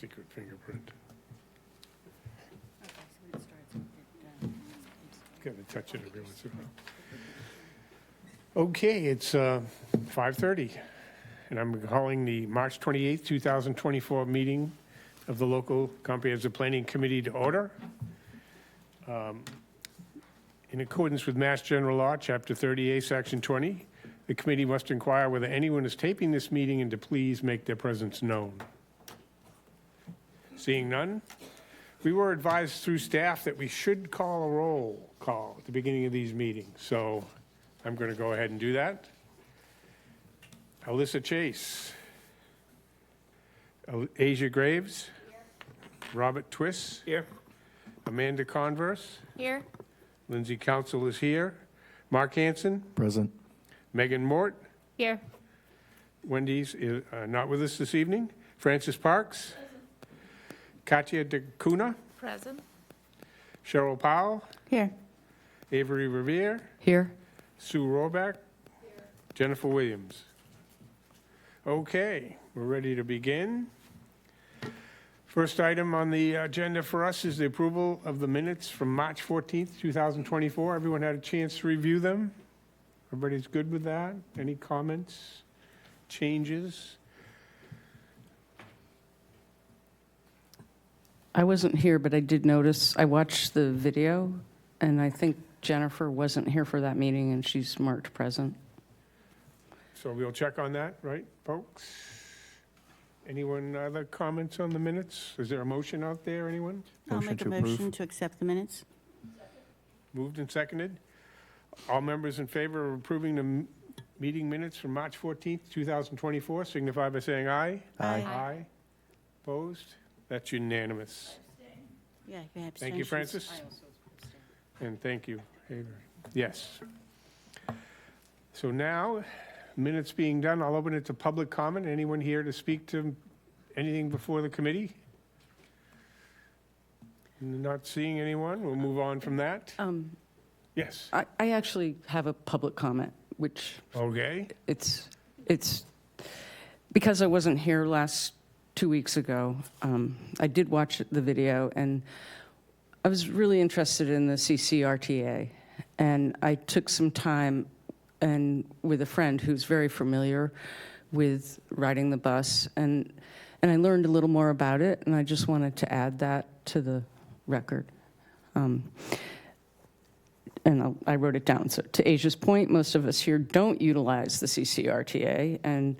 secret fingerprint. Okay, so when it starts, Got to touch it every once in a while. Okay, it's 5:30, and I'm calling the March 28th, 2024 meeting of the local comprehensive planning committee to order. In accordance with Mass General Law, Chapter 38, Section 20, the committee must inquire whether anyone is taping this meeting and to please make their presence known. Seeing none, we were advised through staff that we should call a roll call at the beginning of these meetings, so I'm going to go ahead and do that. Alyssa Chase. Asia Graves. Robert Twiss. Here. Amanda Converse. Here. Lindsay Council is here. Mark Hanson. Present. Megan Mort. Here. Wendy's is not with us this evening. Francis Parks. Katia DeCuna. Present. Cheryl Powell. Here. Avery Revere. Here. Sue Rohrbach. Jennifer Williams. Okay, we're ready to begin. First item on the agenda for us is the approval of the minutes from March 14th, 2024. Everyone had a chance to review them? Everybody's good with that? Any comments, changes? I wasn't here, but I did notice, I watched the video, and I think Jennifer wasn't here for that meeting, and she's marked present. So we'll check on that, right, folks? Anyone other comments on the minutes? Is there a motion out there, anyone? I'll Motion make a to approve. motion to accept the minutes. Moved and seconded. All members in favor of approving the meeting minutes from March 14th, 2024, signify by saying aye. Aye. Aye. Opposed? That's unanimous. Yeah, you have Thank you, abstentions. Francis. And thank you, Avery. Yes. So now, minutes being done, I'll open it to public comment. Anyone here to speak to anything before the committee? Not seeing anyone, we'll move on from that. Yes, I actually have a public comment, which okay. it's because I wasn't here last 2 weeks ago. I did watch the video, and I was really interested in the CCRTA, and I took some time and with a friend who's very familiar with riding the bus, and I learned a little more about it, and I just wanted to add that to the record. And I wrote it down. So to Asia's point, most of us here don't utilize the CCRTA,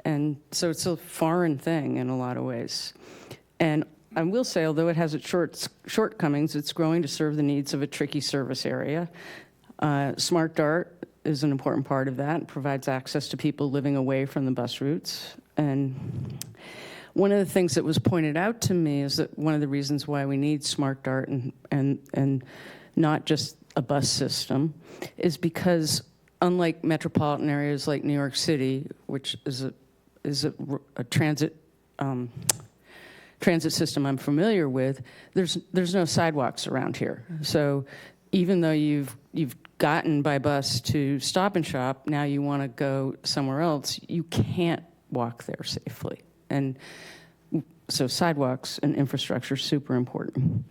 and so it's a foreign thing in a lot of ways. And I will say, although it has its shortcomings, it's growing to serve the needs of a tricky service area. Smart Dart is an important part of that. It provides access to people living away from the bus routes. And one of the things that was pointed out to me is that one of the reasons why we need Smart Dart and not just a bus system is because unlike metropolitan areas like New York City, which is a transit system I'm familiar with, there's no sidewalks around here. So even though you've gotten by bus to Stop and Shop, now you want to go somewhere else, you can't walk there safely. And so sidewalks and infrastructure are super important.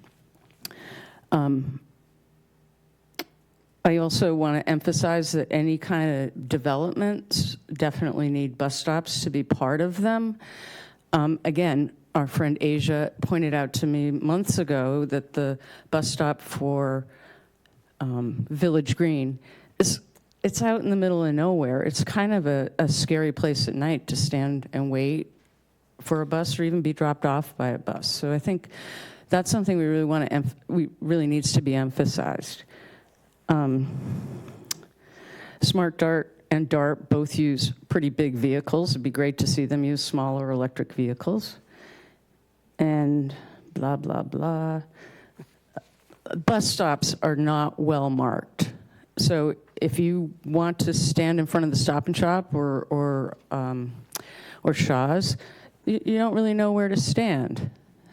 I also want to emphasize that any kind of developments definitely need bus stops to be part of them. Again, our friend Asia pointed out to me months ago that the bus stop for Village Green it's out in the middle of nowhere. It's kind of a scary place at night to stand and wait for a bus or even be dropped off by a bus. So I think that's something we really want to really needs to be emphasized. Smart Dart and Dart both use pretty big vehicles. It'd be great to see them use smaller electric vehicles. And blah, blah, blah. Bus stops are not well marked. So if you want to stand in front of the Stop and Shop or Shaw's, you don't really know where to stand.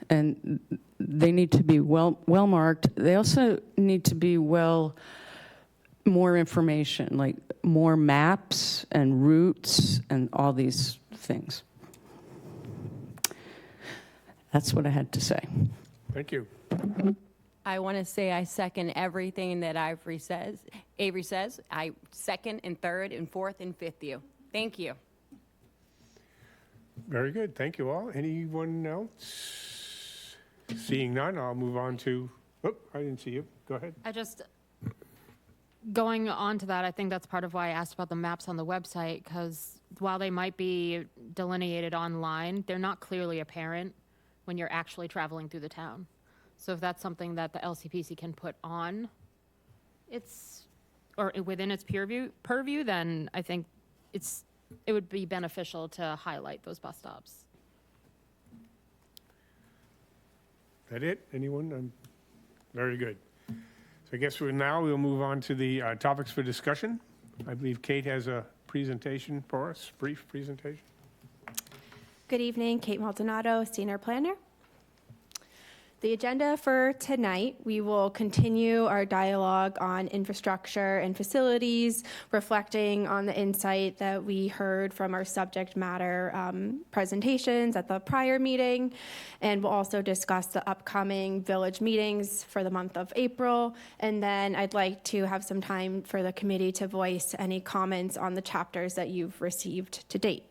And they need to be well marked. They also need to be more information, like more maps and routes and all these things. That's what I had to say. Thank you. I want to say I second everything that Avery says. I second and third and fourth and fifth you. Thank you. Very good. Thank you all. Anyone else? Seeing none, I'll move on to, oh, I didn't see you. Go ahead. Going on to that, I think that's part of why I asked about the maps on the website, because while they might be delineated online, they're not clearly apparent when you're actually traveling through the town. So if that's something that the LCPC can put on or within its purview, then I think it would be beneficial to highlight those bus stops. That it? Anyone? Very good. So I guess we'll move on to the topics for discussion. I believe Kate has a presentation for us, brief presentation. Good evening, Kate Maldonado, Senior Planner. The agenda for tonight, we will continue our dialogue on infrastructure and facilities, reflecting on the insight that we heard from our subject matter presentations at the prior meeting. And we'll also discuss the upcoming village meetings for the month of April. And then I'd like to have some time for the committee to voice any comments on the chapters that you've received to date.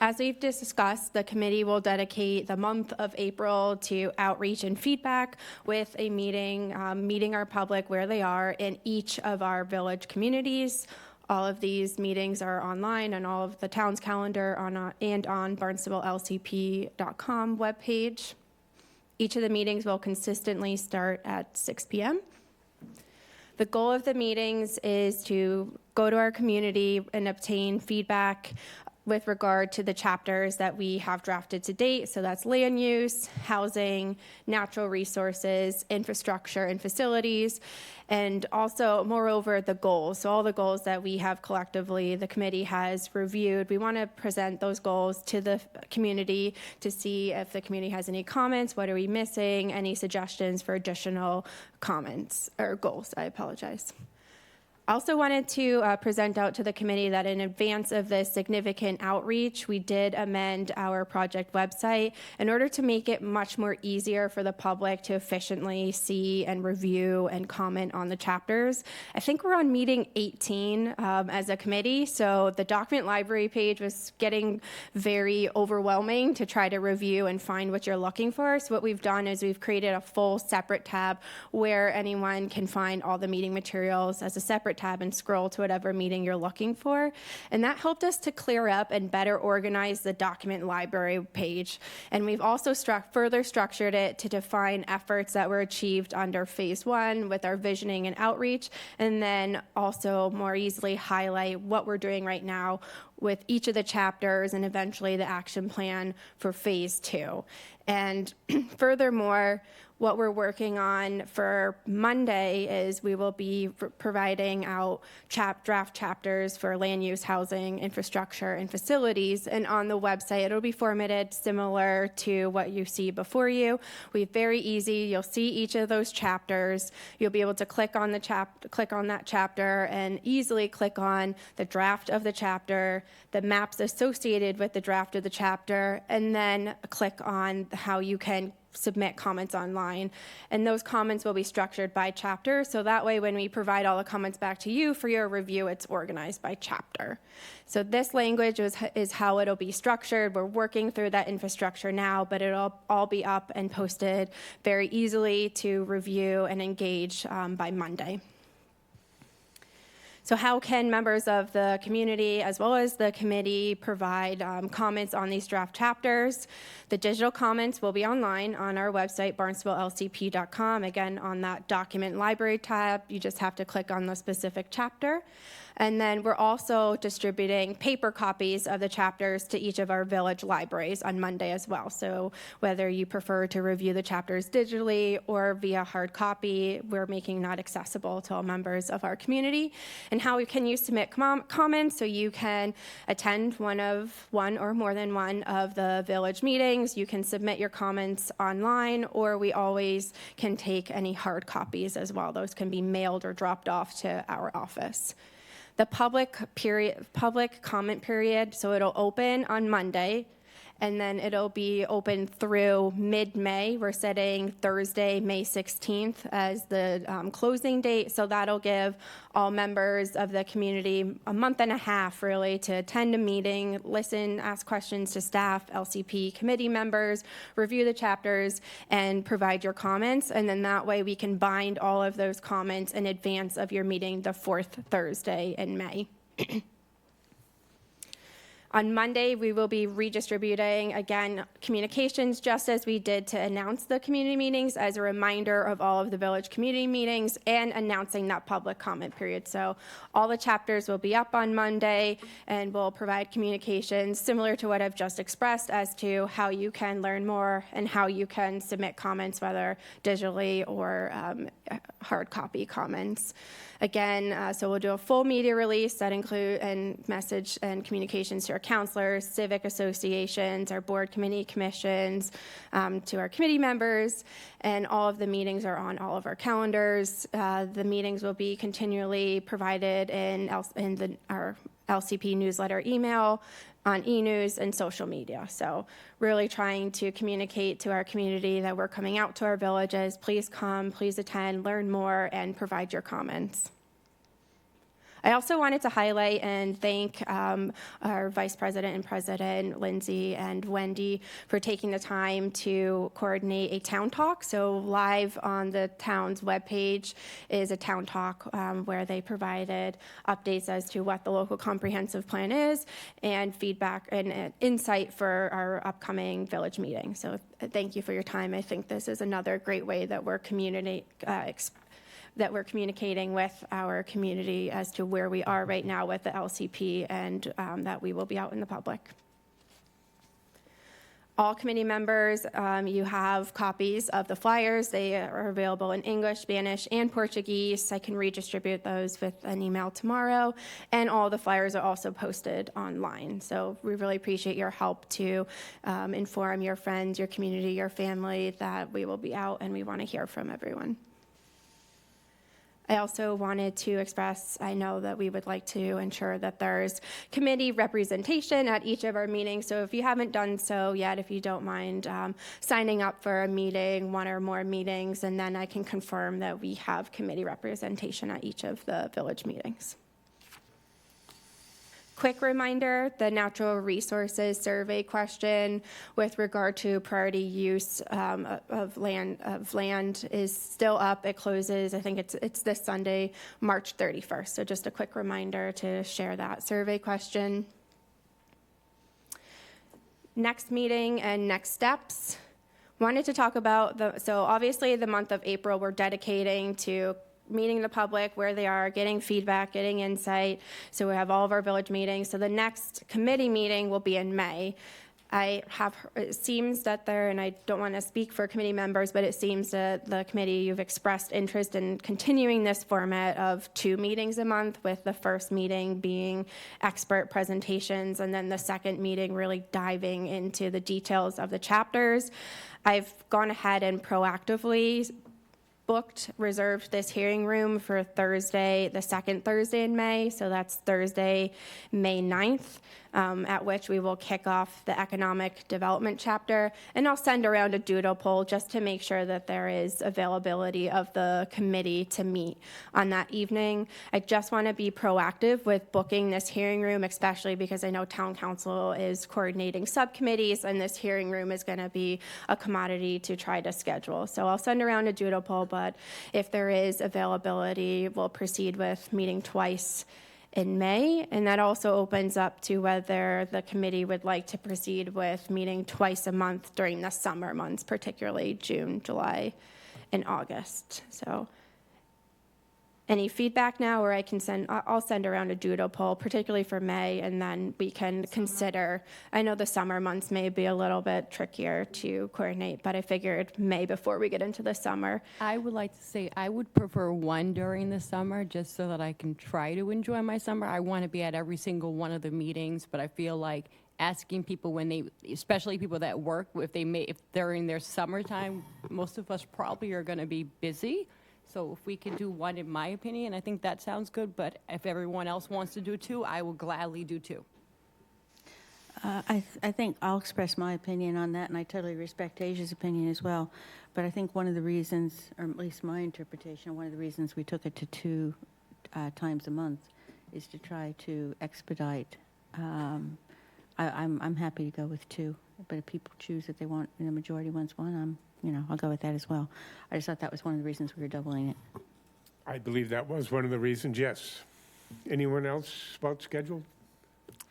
As we've discussed, the committee will dedicate the month of April to outreach and feedback with a meeting, meeting our public where they are in each of our village communities. All of these meetings are online on all of the town's calendar and on barnstablelcp.com webpage. Each of the meetings will consistently start at 6 p.m. The goal of the meetings is to go to our community and obtain feedback with regard to the chapters that we have drafted to date. So that's land use, housing, natural resources, infrastructure, and facilities, and also, moreover, the goals. So all the goals that we have collectively, the committee has reviewed. We want to present those goals to the community to see if the community has any comments, what are we missing, any suggestions for additional comments or goals. I apologize. I also wanted to present out to the committee that in advance of this significant outreach, we did amend our project website in order to make it much more easier for the public to efficiently see and review and comment on the chapters. I think we're on meeting 18 as a committee, so the document library page was getting very overwhelming to try to review and find what you're looking for. So what we've done is we've created a full separate tab where anyone can find all the meeting materials as a separate tab and scroll to whatever meeting you're looking for. And that helped us to clear up and better organize the document library page. And we've also further structured it to define efforts that were achieved under phase 1 with our visioning and outreach, and then also more easily highlight what we're doing right now with each of the chapters and eventually the action plan for phase 2. And furthermore, what we're working on for Monday is we will be providing out draft chapters for land use, housing, infrastructure, and facilities. And on the website, it'll be formatted similar to what you see before you. We're very easy. You'll see each of those chapters. You'll be able to click on that chapter and easily click on the draft of the chapter, the maps associated with the draft of the chapter, and then click on how you can submit comments online. And those comments will be structured by chapter, so that way when we provide all the comments back to you for your review, it's organized by chapter. So this language is how it'll be structured. We're working through that infrastructure now, but it'll all be up and posted very easily to review and engage by Monday. So how can members of the community as well as the committee provide comments on these draft chapters? The digital comments will be online on our website, barnstablelcp.com. Again, on that document library tab, you just have to click on the specific chapter. And then we're also distributing paper copies of the chapters to each of our village libraries on Monday as well. So whether you prefer to review the chapters digitally or via hard copy, we're making that accessible to all members of our community. And how can you submit comments? So you can attend one or more than one of the village meetings. You can submit your comments online, or we always can take any hard copies as well. Those can be mailed or dropped off to our office. The public comment period, so it'll open on Monday, and then it'll be open through mid-May. We're setting Thursday, May 16th as the closing date, so that'll give all members of the community a month and a half, really, to attend a meeting, listen, ask questions to staff, LCP committee members, review the chapters, and provide your comments, and then that way we can bind all of those comments in advance of your meeting the fourth Thursday in May. On Monday, we will be redistributing, again, communications, just as we did to announce the community meetings, as a reminder of all of the village community meetings and announcing that public comment period. So all the chapters will be up on Monday, and we'll provide communications similar to what I've just expressed as to how you can learn more and how you can submit comments, whether digitally or hard copy comments. Again, so we'll do a full media release that include and message and communications to our counselors, civic associations, our board committee commissions, to our committee members, and all of the meetings are on all of our calendars. The meetings will be continually provided in our LCP newsletter email, on e-news and social media. So really trying to communicate to our community that we're coming out to our villages. Please come, please attend, learn more, and provide your comments. I also wanted to highlight and thank our Vice President and President, Lindsay and Wendy, for taking the time to coordinate a town talk. So live on the town's webpage is a town talk where they provided updates as to what the local comprehensive plan is and feedback and insight for our upcoming village meeting. So thank you for your time. I think this is another great way that we're communicating with our community as to where we are right now with the LCP, and that we will be out in the public. All committee members, you have copies of the flyers. They are available in English, Spanish, and Portuguese. I can redistribute those with an email tomorrow, and all the flyers are also posted online. So we really appreciate your help to inform your friends, your community, your family that we will be out, and we want to hear from everyone. I also wanted to express, I know that we would like to ensure that there's committee representation at each of our meetings. So if you haven't done so yet, if you don't mind signing up for a meeting, one or more meetings, and then I can confirm that we have committee representation at each of the village meetings. Quick reminder, the natural resources survey question with regard to priority use of land is still up. It closes, I think it's this Sunday, March 31st. So just a quick reminder to share that survey question. Next meeting and next steps. Wanted to talk about so obviously the month of April we're dedicating to meeting the public where they are, getting feedback, getting insight. So we have all of our village meetings. So the next committee meeting will be in May. It seems that and I don't want to speak for committee members, but it seems that the committee, you've expressed interest in continuing this format of 2 meetings a month, with the first meeting being expert presentations, and then the second meeting really diving into the details of the chapters. I've gone ahead and proactively reserved this hearing room for Thursday, the second Thursday in May. So that's Thursday, May 9th, at which we will kick off the economic development chapter. And I'll send around a doodle poll just to make sure that there is availability of the committee to meet on that evening. I just want to be proactive with booking this hearing room, especially because I know town council is coordinating subcommittees, and this hearing room is going to be a commodity to try to schedule. So I'll send around a doodle poll, but if there is availability, we'll proceed with meeting twice in May, and that also opens up to whether the committee would like to proceed with meeting twice a month during the summer months, particularly June, July, and August. So any feedback now, or I'll send around a doodle poll, particularly for May, and then we can consider. I know the summer months may be a little bit trickier to coordinate, but I figured May before we get into the summer. I would like to say I would prefer one during the summer, just so that I can try to enjoy my summer. I want to be at every single one of the meetings, but I feel like asking people especially people that work, if they're in their summertime, most of us probably are going to be busy. So if we could do one, in my opinion, I think that sounds good. But if everyone else wants to do 2, I will gladly do 2. I think I'll express my opinion on that, and I totally respect Asia's opinion as well. But I think one of the reasons, or at least my interpretation, one of the reasons we took it to 2 times a month is to try to expedite. I'm happy to go with 2, but if people choose that they want, the majority wants 1, I'll go with that as well. I just thought that was one of the reasons we were doubling it. I believe that was one of the reasons, yes. Anyone else about schedule?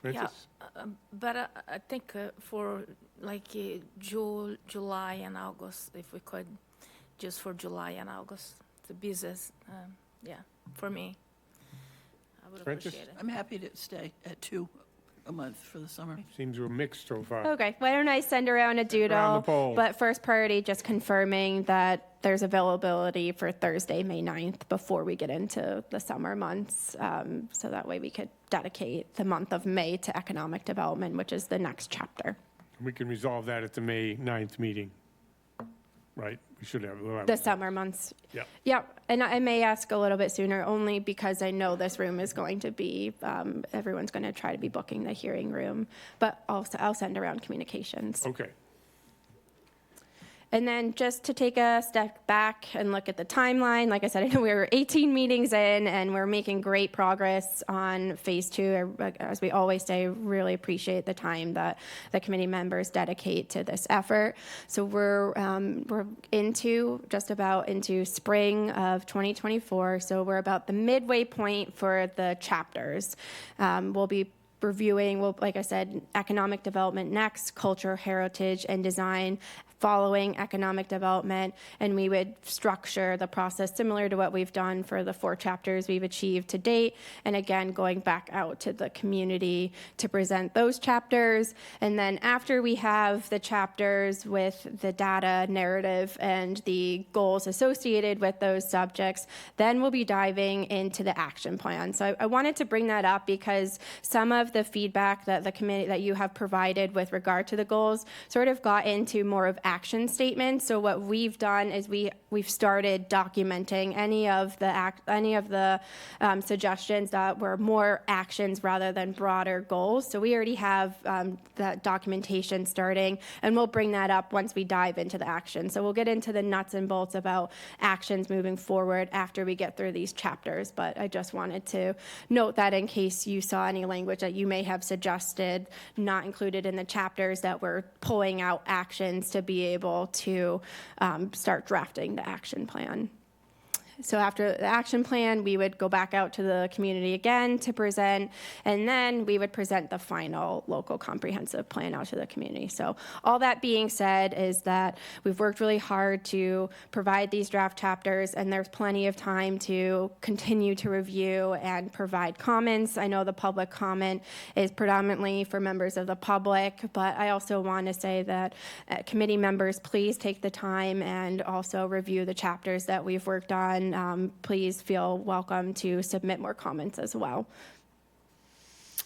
Francis? But I think for like July and August, if we could, just for July and August, the business, for me, I would Francis? appreciate it. I'm happy to stay at 2 a month for the summer. Seems we're mixed so far. Okay, why don't I send around a doodle? around the poll. But first priority, just confirming that there's availability for Thursday, May 9th, before we get into the summer months. So that way we could dedicate the month of May to economic development, which is the next chapter. We can resolve that at the May 9th meeting, right? We should have. we'll have- The summer months. Yeah. Yeah, and I may ask a little bit sooner, only because I know this room is going to be, everyone's going to try to be booking the hearing room. But I'll send around communications. Okay. And then just to take a step back and look at the timeline, like I said, I know we were 18 meetings in and we're making great progress on phase 2. As we always say, really appreciate the time that the committee members dedicate to this effort. So we're just about into spring of 2024. So we're about the midway point for the chapters. We'll be reviewing, like I said, economic development next, culture, heritage, and design following economic development, and we would structure the process similar to what we've done for the 4 chapters we've achieved to date, and again, going back out to the community to present those chapters. And then after we have the chapters with the data, narrative, and the goals associated with those subjects, then we'll be diving into the action plan. So I wanted to bring that up because some of the feedback that the committee, that you have provided with regard to the goals sort of got into more of action statements. So what we've done is we've started documenting any of the suggestions that were more actions rather than broader goals. So we already have that documentation starting, and we'll bring that up once we dive into the action. So we'll get into the nuts and bolts about actions moving forward after we get through these chapters. But I just wanted to note that in case you saw any language that you may have suggested not included in the chapters, that we're pulling out actions to be able to start drafting the action plan. So after the action plan, we would go back out to the community again to present, and then we would present the final local comprehensive plan out to the community. So all that being said is that we've worked really hard to provide these draft chapters, and there's plenty of time to continue to review and provide comments. I know the public comment is predominantly for members of the public, but I also want to say that committee members, please take the time and also review the chapters that we've worked on. Please feel welcome to submit more comments as well.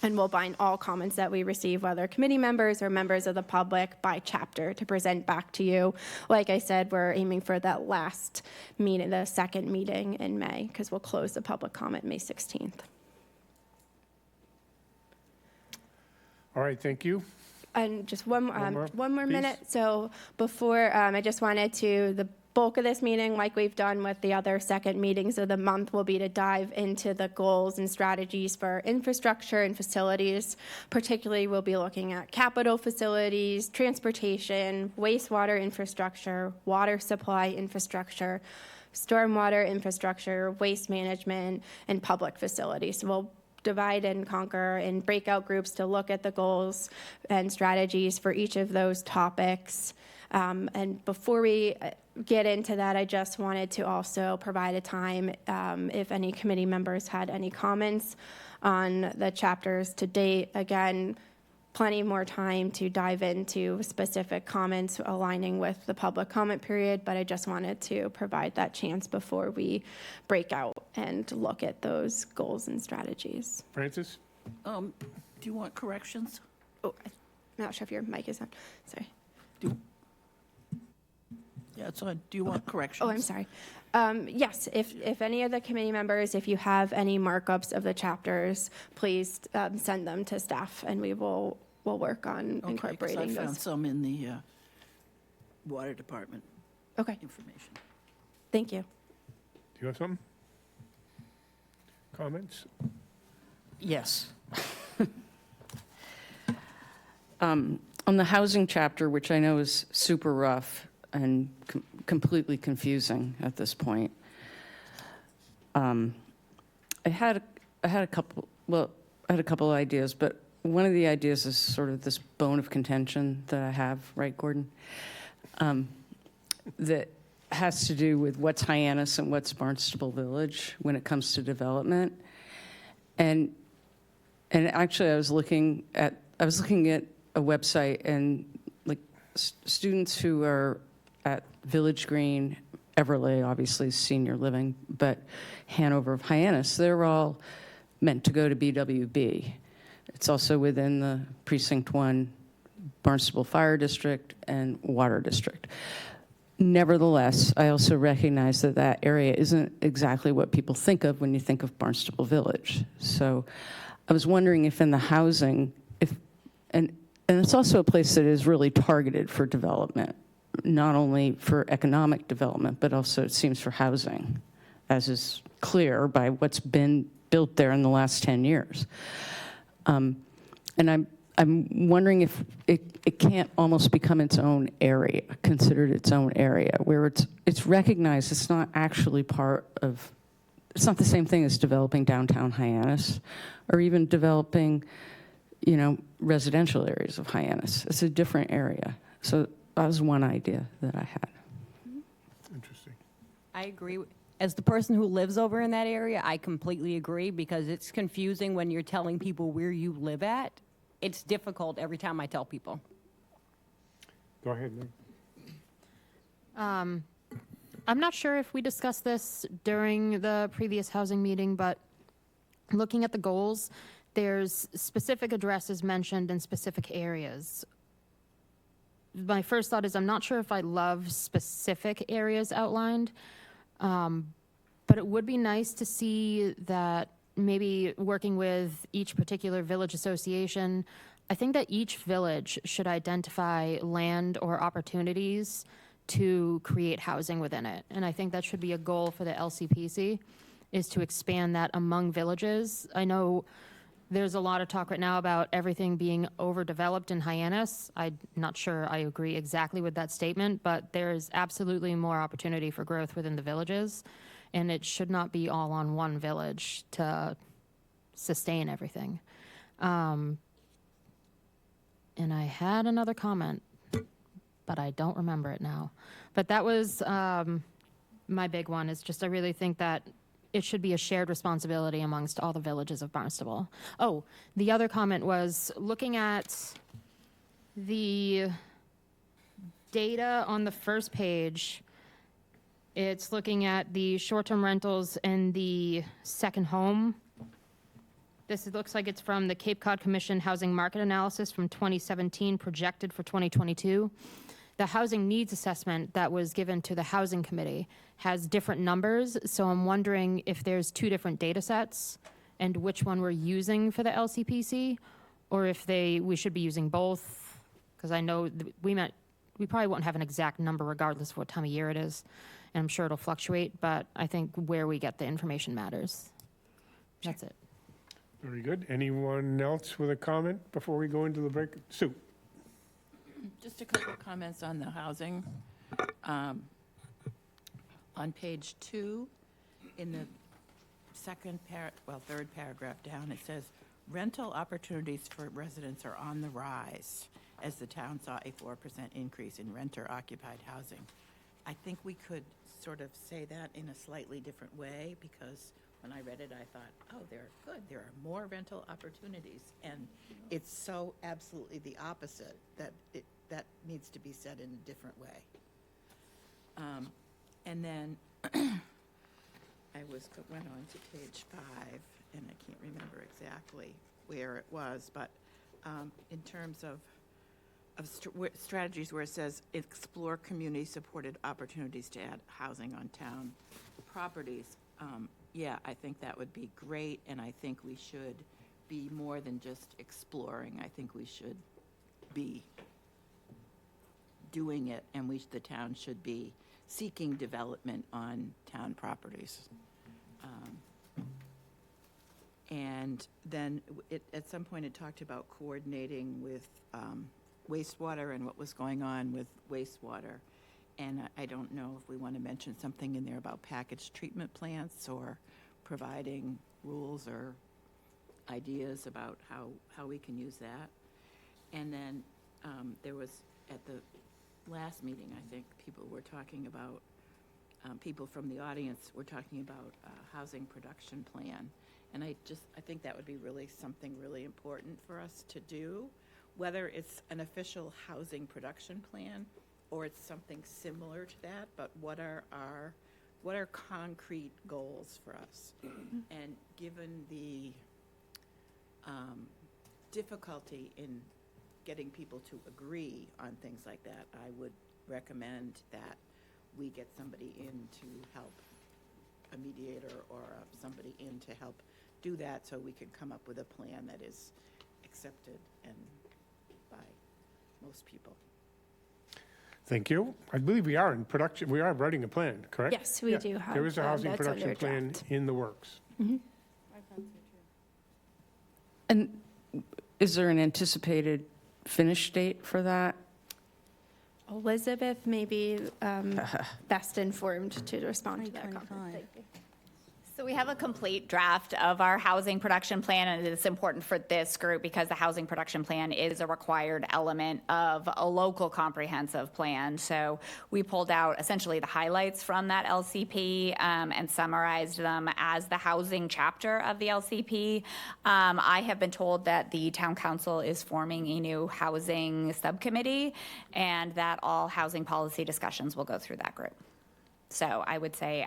And we'll bind all comments that we receive, whether committee members or members of the public, by chapter to present back to you. Like I said, we're aiming for that last meeting, the second meeting in May, because we'll close the public comment May 16th. All right, thank you. And just one more please. minute. So before, I just wanted to, the bulk of this meeting, like we've done with the other second meetings of the month, will be to dive into the goals and strategies for infrastructure and facilities. Particularly, we'll be looking at capital facilities, transportation, wastewater infrastructure, water supply infrastructure, stormwater infrastructure, waste management, and public facilities. So we'll divide and conquer in breakout groups to look at the goals and strategies for each of those topics. And before we get into that, I just wanted to also provide a time if any committee members had any comments on the chapters to date. Again, plenty more time to dive into specific comments aligning with the public comment period, but I just wanted to provide that chance before we break out and look at those goals and strategies. Francis? Do you want corrections? Oh, I'm not sure if your mic is on. Sorry. Yeah, it's on. Do you want corrections? Oh, I'm sorry. Yes, if any of the committee members, if you have any markups of the chapters, please send them to staff, and we will we'll work on Okay, 'cause incorporating I found those. some in the water department Okay, information. thank you. Do you have something? Comments? Yes. On the housing chapter, which I know is super rough and completely confusing at this point, I had a couple of ideas, but one of the ideas is sort of this bone of contention that I have, right, Gordon? That has to do with what's Hyannis and what's Barnstable Village when it comes to development. And actually, I was looking at a website, and like students who are at Village Green, Everly, obviously senior living, but Hanover of Hyannis, they're all meant to go to BWB. It's also within the Precinct 1 Barnstable Fire District and Water District. Nevertheless, I also recognize that that area isn't exactly what people think of when you think of Barnstable Village. So I was wondering if in the housing, and it's also a place that is really targeted for development, not only for economic development, but also it seems for housing, as is clear by what's been built there in the last 10 years. And I'm wondering if it can't almost become its own area, considered its own area, where it's recognized it's not actually part of, it's not the same thing as developing downtown Hyannis, or even developing, residential areas of Hyannis. It's a different area. So that was one idea that I had. Interesting. I agree. As the person who lives over in that area, I completely agree, because it's confusing when you're telling people where you live at. It's difficult every time I tell people. Go ahead, Nick. I'm not sure if we discussed this during the previous housing meeting, but looking at the goals, there's specific addresses mentioned in specific areas. My first thought is I'm not sure if I love specific areas outlined, but it would be nice to see that maybe working with each particular village association, I think that each village should identify land or opportunities to create housing within it. And I think that should be a goal for the LCPC, is to expand that among villages. I know there's a lot of talk right now about everything being overdeveloped in Hyannis. I'm not sure I agree exactly with that statement, but there's absolutely more opportunity for growth within the villages, and it should not be all on one village to sustain everything. And I had another comment, but I don't remember it now. But that was my big one, is just I really think that it should be a shared responsibility amongst all the villages of Barnstable. Oh, the other comment was looking at the data on the first page. It's looking at the short-term rentals and the second home. This looks like it's from the Cape Cod Commission Housing Market Analysis from 2017, projected for 2022. The housing needs assessment that was given to the Housing Committee has different numbers, so I'm wondering if there's two different data sets and which one we're using for the LCPC, or if we should be using both, because I know we probably won't have an exact number regardless of what time of year it is, and I'm sure it'll fluctuate, but I think where we get the information matters. That's it. Very good. Anyone else with a comment before we go into the break? Sue? Just a couple of comments on the housing. On page 2, in the third paragraph down, it says, rental opportunities for residents are on the rise as the town saw a 4% increase in renter-occupied housing. I think we could sort of say that in a slightly different way, because when I read it, I thought, oh, they're good. There are more rental opportunities. And it's so absolutely the opposite that that needs to be said in a different way. And then I went on to page 5, and I can't remember exactly where it was, but in terms of strategies where it says explore community-supported opportunities to add housing on town properties, yeah, I think that would be great, and I think we should be more than just exploring. I think we should be doing it, and the town should be seeking development on town properties. And then at some point, it talked about coordinating with wastewater and what was going on with wastewater. And I don't know if we want to mention something in there about packaged treatment plants or providing rules or ideas about how we can use that. And then there was, at the last meeting, I think, people were talking about, people from the audience were talking about a housing production plan. And I think that would be really something really important for us to do, whether it's an official housing production plan or it's something similar to that, but what are concrete goals for us? And given the difficulty in getting people to agree on things like that, I would recommend that we get somebody in to help, a mediator or somebody in to help do that, so we can come up with a plan that is accepted and by most people. Thank you. I believe we are in production, we are writing a plan, correct? Yes, we Yeah. do have. There is a housing that's production under plan draft. in the works. And is there an anticipated finish date for that? Elizabeth may be best informed to respond to that 2025. comment. Thank you. So we have a complete draft of our housing production plan, and it's important for this group because the housing production plan is a required element of a local comprehensive plan. So we pulled out essentially the highlights from that LCP and summarized them as the housing chapter of the LCP. I have been told that the town council is forming a new housing subcommittee, and that all housing policy discussions will go through that group. So I would say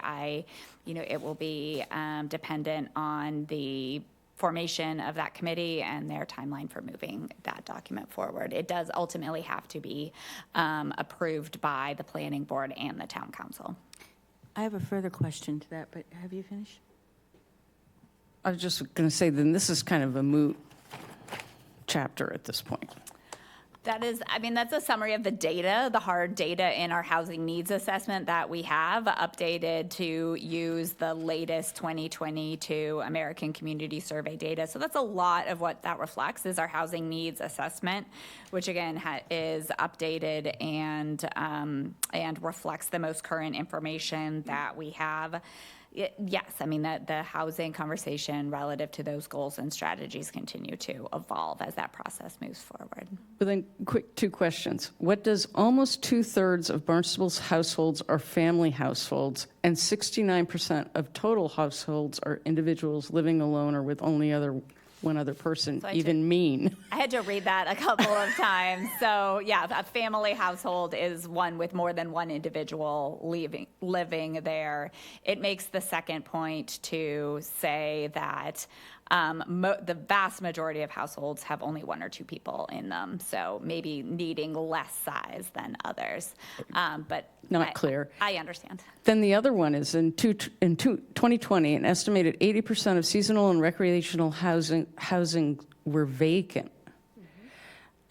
it will be dependent on the formation of that committee and their timeline for moving that document forward. It does ultimately have to be approved by the planning board and the town council. I have a further question to that, but have you finished? I was just going to say, then this is kind of a moot chapter at this point. That's a summary of the data, the hard data in our housing needs assessment that we have updated to use the latest 2022 American Community Survey data. So that's a lot of what that reflects is our housing needs assessment, which again is updated and reflects the most current information that we have. Yes, the housing conversation relative to those goals and strategies continue to evolve as that process moves forward. But then, quick, two questions. What does almost 2/3 of Barnstable's households are family households, and 69% of total households are individuals living alone or with only one other person So even mean? I had to read that a couple of times. So yeah, a family household is one with more than one individual living there. It makes the second point to say that the vast majority of households have only one or two people in them, so maybe needing less size than others. But Not clear. I understand. Then the other one is in 2020, an estimated 80% of seasonal and recreational housing were vacant.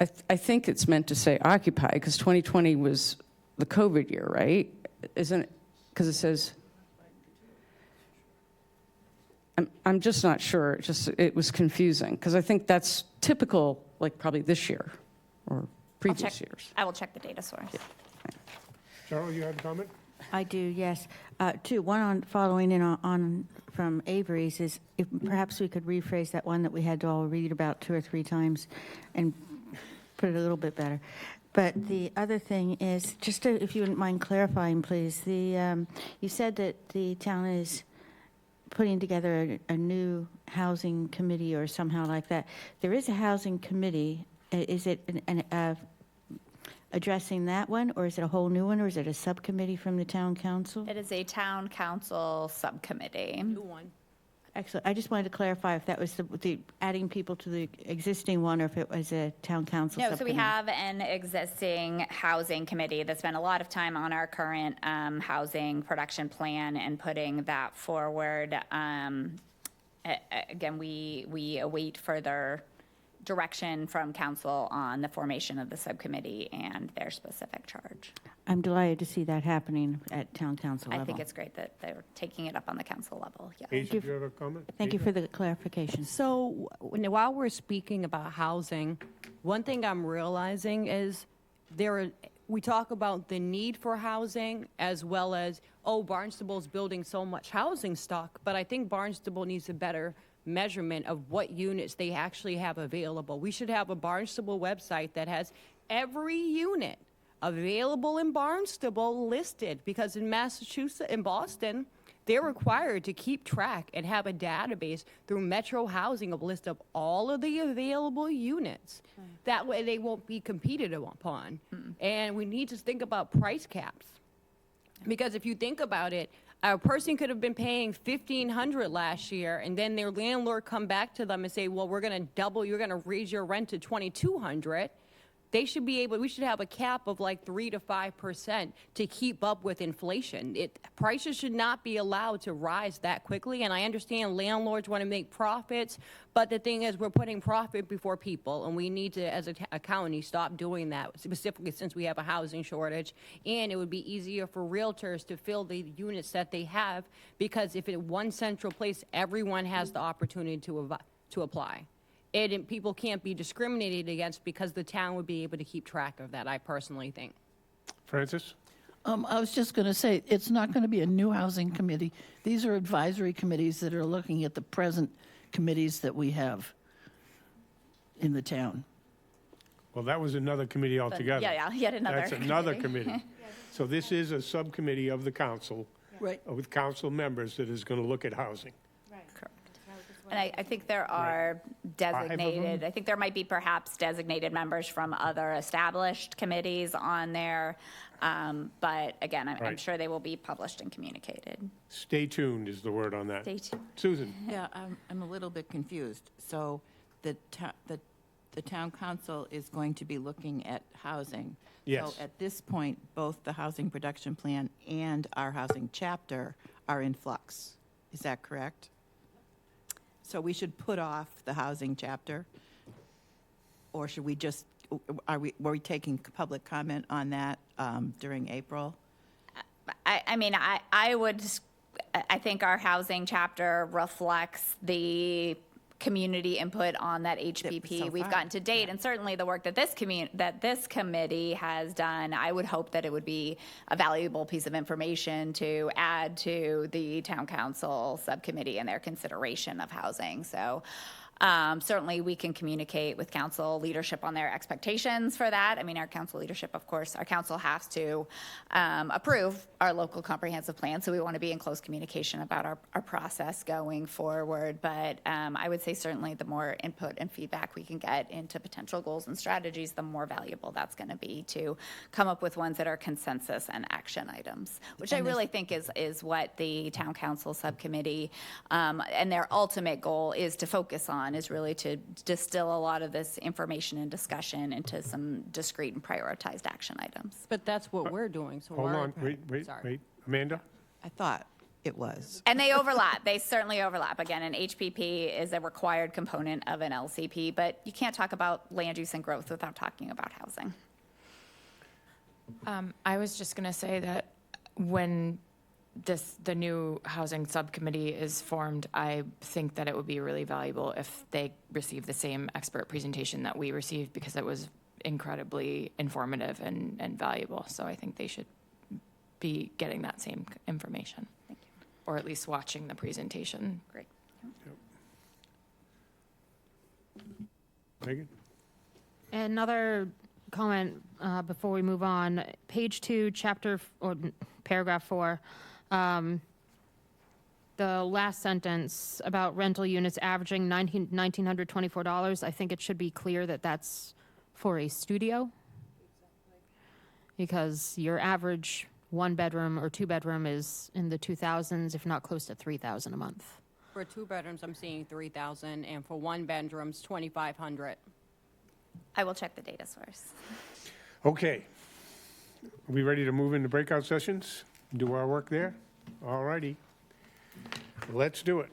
I think it's meant to say occupied, because 2020 was the COVID year, right? Isn't it? Because it says, I'm just not sure. It was confusing, because I think that's typical, like probably this year or previous years. I will check the data source. Cheryl, you had a comment? I do, yes. Two, one on following in on from Avery's is if perhaps we could rephrase that one that we had to all read about 2 or 3 times and put it a little bit better. But the other thing is, just to, if you wouldn't mind clarifying, please, you said that the town is putting together a new housing committee or somehow like that. There is a housing committee. Is it addressing that one, or is it a whole new one, or is it a subcommittee from the town council? It is a town council subcommittee. Excellent. I just wanted to clarify if that was the adding people to the existing one, or if it was a town council No, so subcommittee. we have an existing housing committee that spent a lot of time on our current housing production plan and putting that forward. Again, we await further direction from council on the formation of the subcommittee and their specific charge. I'm delighted to see that happening at town council I level. think it's great that they're taking it up on the council level, yeah. Asia, do you have a comment? Thank you Asia? for the clarification. So while we're speaking about housing, one thing I'm realizing is we talk about the need for housing as well as, oh, Barnstable's building so much housing stock, but I think Barnstable needs a better measurement of what units they actually have available. We should have a Barnstable website that has every unit available in Barnstable listed, because in Massachusetts, in Boston, they're required to keep track and have a database through Metro Housing, a list of all of the available units. That way they won't be competed upon. And we need to think about price caps. Because if you think about it, a person could have been paying $1,500 last year, and then their landlord come back to them and say, well, we're going to double, you're going to raise your rent to $2,200. They should be able, we should have a cap of like 3 to 5% to keep up with inflation. Prices should not be allowed to rise that quickly. And I understand landlords want to make profits, but the thing is, we're putting profit before people, and we need to, as a county, stop doing that, specifically since we have a housing shortage. And it would be easier for realtors to fill the units that they have, because if in one central place, everyone has the opportunity to apply. And people can't be discriminated against because the town would be able to keep track of that, I personally think. Francis? I was just going to say, it's not going to be a new housing committee. These are advisory committees that are looking at the present committees that we have in the town. Well, that was another committee altogether. Yeah, yet another. That's another committee. So this is a subcommittee of the council Right. with council members that is going to look at housing. Correct. And I think there are of them? designated, I think there might be perhaps designated members from other established committees on there. But again, I'm Right. sure they will be published and communicated. Stay tuned is the word on that. Stay tuned. Susan? Yeah, I'm a little bit confused. So the town council is going to be looking at housing. Yes. So at this point, both the housing production plan and our housing chapter are in flux. Is that correct? So we should put off the housing chapter? Or should we just, were we taking public comment on that during April? I think our housing chapter reflects the community input on that HPP so we've far, gotten to date, and certainly the work that this committee has done. I would hope that it would be a valuable piece of information to add to the town council subcommittee and their consideration of housing. So certainly we can communicate with council leadership on their expectations for that. I mean, our council leadership, of course, our council has to approve our local comprehensive plan, so we want to be in close communication about our process going forward. But I would say certainly the more input and feedback we can get into potential goals and strategies, the more valuable that's going to be to come up with ones that are consensus and action items, which I really think is what the town council subcommittee and their ultimate goal is to focus on, is really to distill a lot of this information and discussion into some discrete and prioritized action items. But that's what we're doing, so Hold we're- on, wait. Sorry. Amanda? I thought it was. And they overlap. They certainly overlap. Again, an HPP is a required component of an LCP, but you can't talk about land use and growth without talking about housing. I was just going to say that when the new housing subcommittee is formed, I think that it would be really valuable if they receive the same expert presentation that we received, because it was incredibly informative and valuable. So I think they should be getting that same information. Thank you. Or at least watching the presentation. Great. Megan? Another comment before we move on. Page 2, paragraph 4. The last sentence about rental units averaging $1,924. I think it should be clear that that's for a studio. Because your average 1-bedroom or 2-bedroom is in the 2,000s, if not close to 3,000 a month. For 2 bedrooms, I'm seeing 3,000, and for 1 bedrooms, 2,500. I will check the data source. Okay. Are we ready to move into breakout sessions? Do our work there? All righty. Let's do it.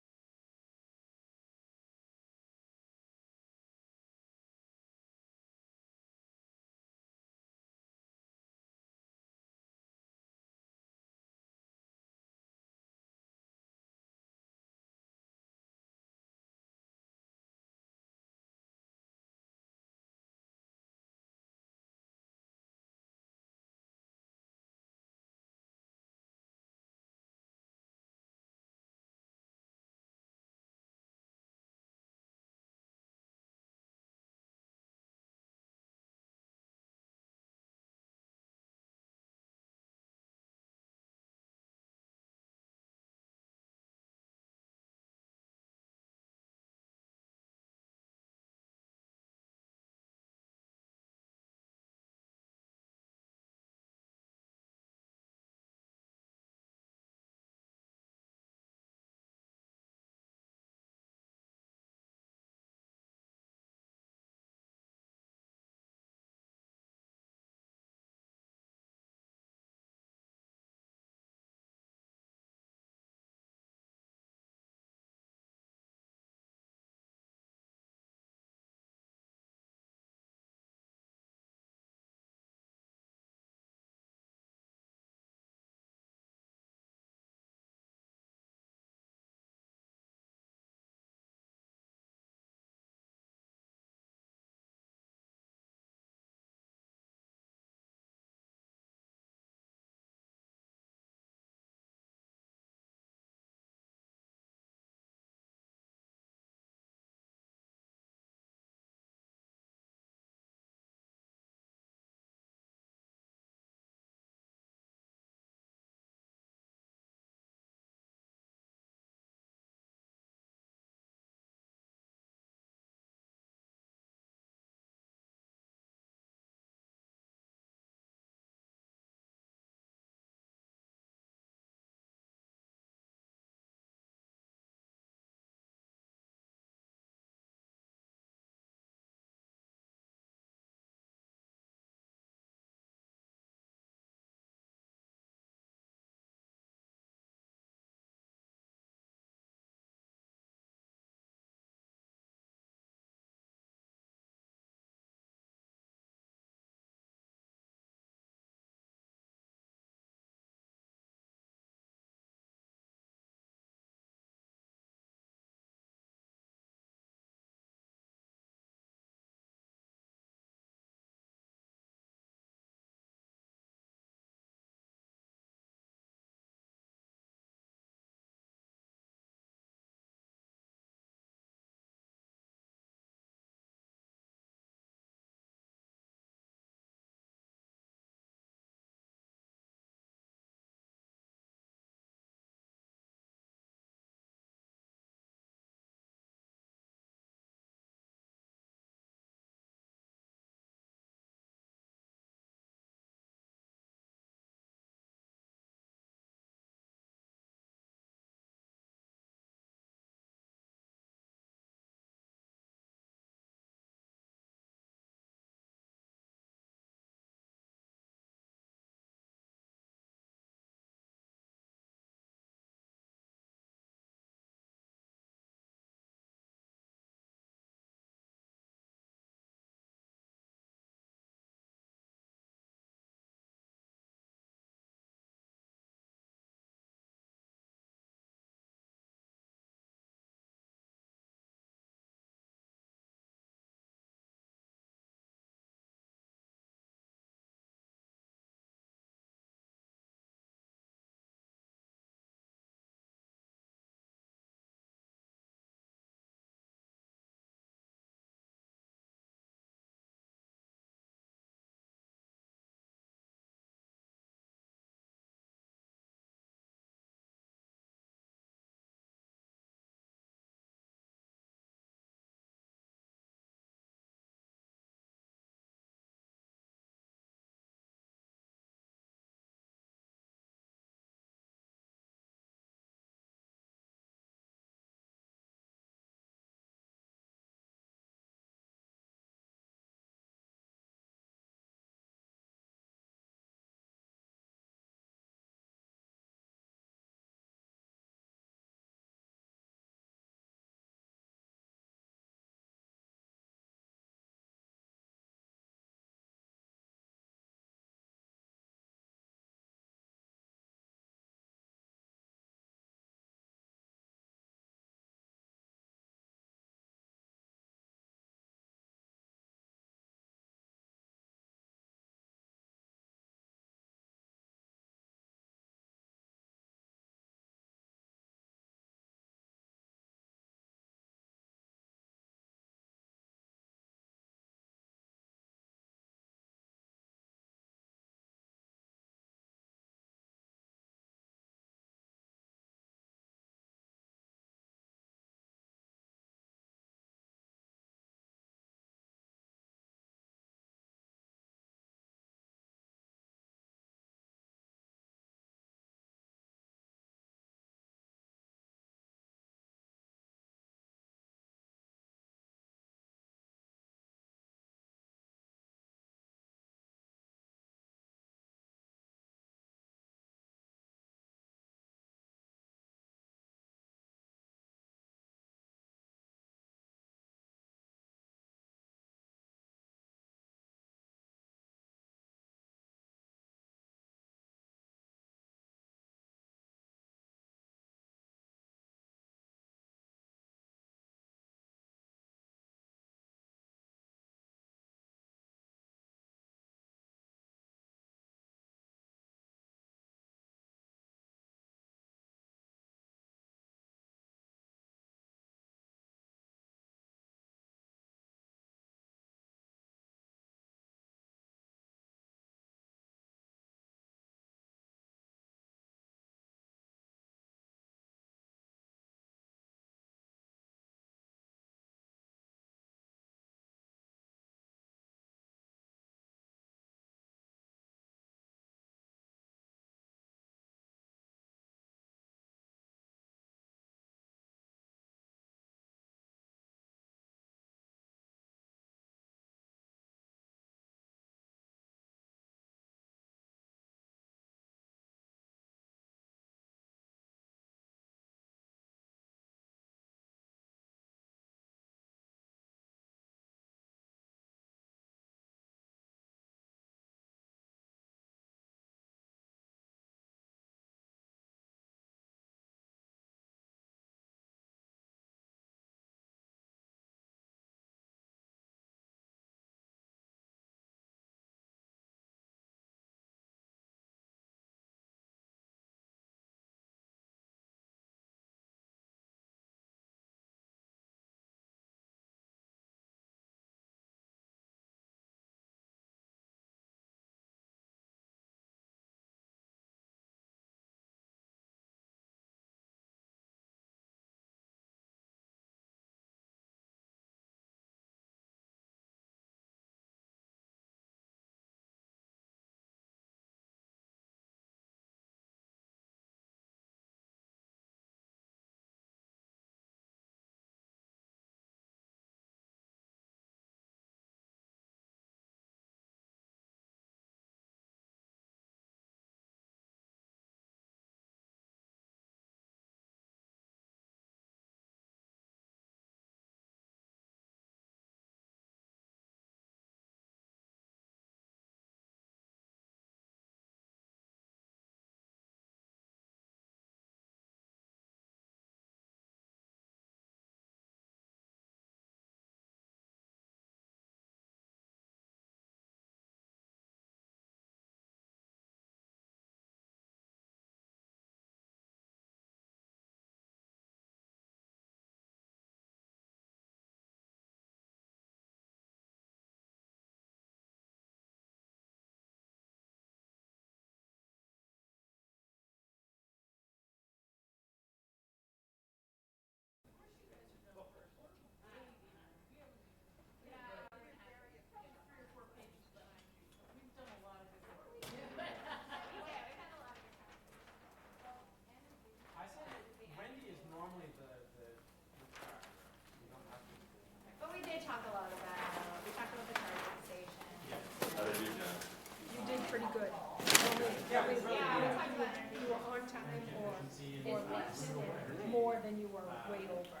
More than you were way over.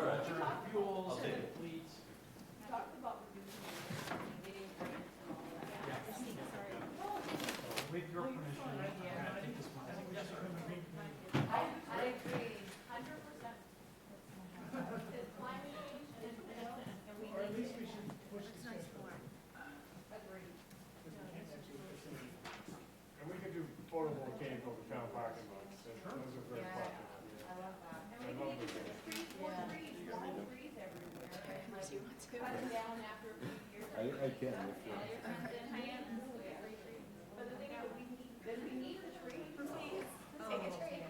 I'll take it. Talked about reducing meeting rates and all that. With your permission, I think this one. I agree, 100%. It's climate change and we Or at need least it. we should push It's this. nice form. Agreed. And we could do photovoltaic over town parking lots. Those are very popular. I love that. I love those. Cut it down after a few years. I can. But the thing is, we need the tree. Please, take a tree.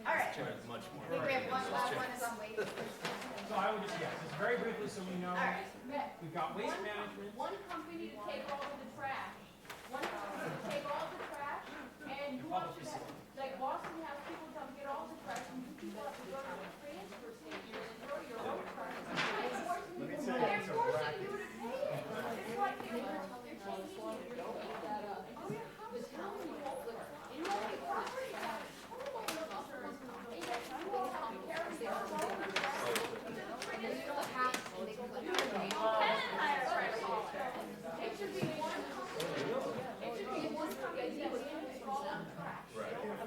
All right. Much more. I think we have one last one is on waste. So I would just, just very briefly, so we know, we've got waste management. One company to take all of the trash. One company to take all the trash, and you want to, like Boston has people come get all the trash, and you people have to go to the transfer station and throw your own trash. They're forcing you to pay it. It's like they're taking you to pay that up. Oh, yeah, how is town in local property tax? Homeowners insurance, and yet you all have to carry their own trash. It should be one company. It should be one company that handles all the trash.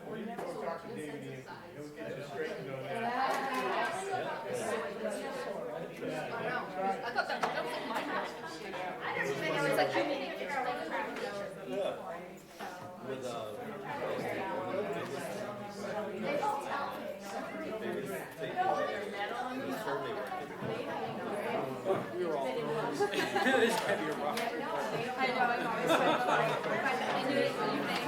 We need to go talk to David Anthony. He'll get you straightened on that. I thought that was like my house. I didn't even know it was like, I didn't even figure out what the trash was. With, They all tell me. This is heavy rough. I know, I'm always so sorry. I knew it when you made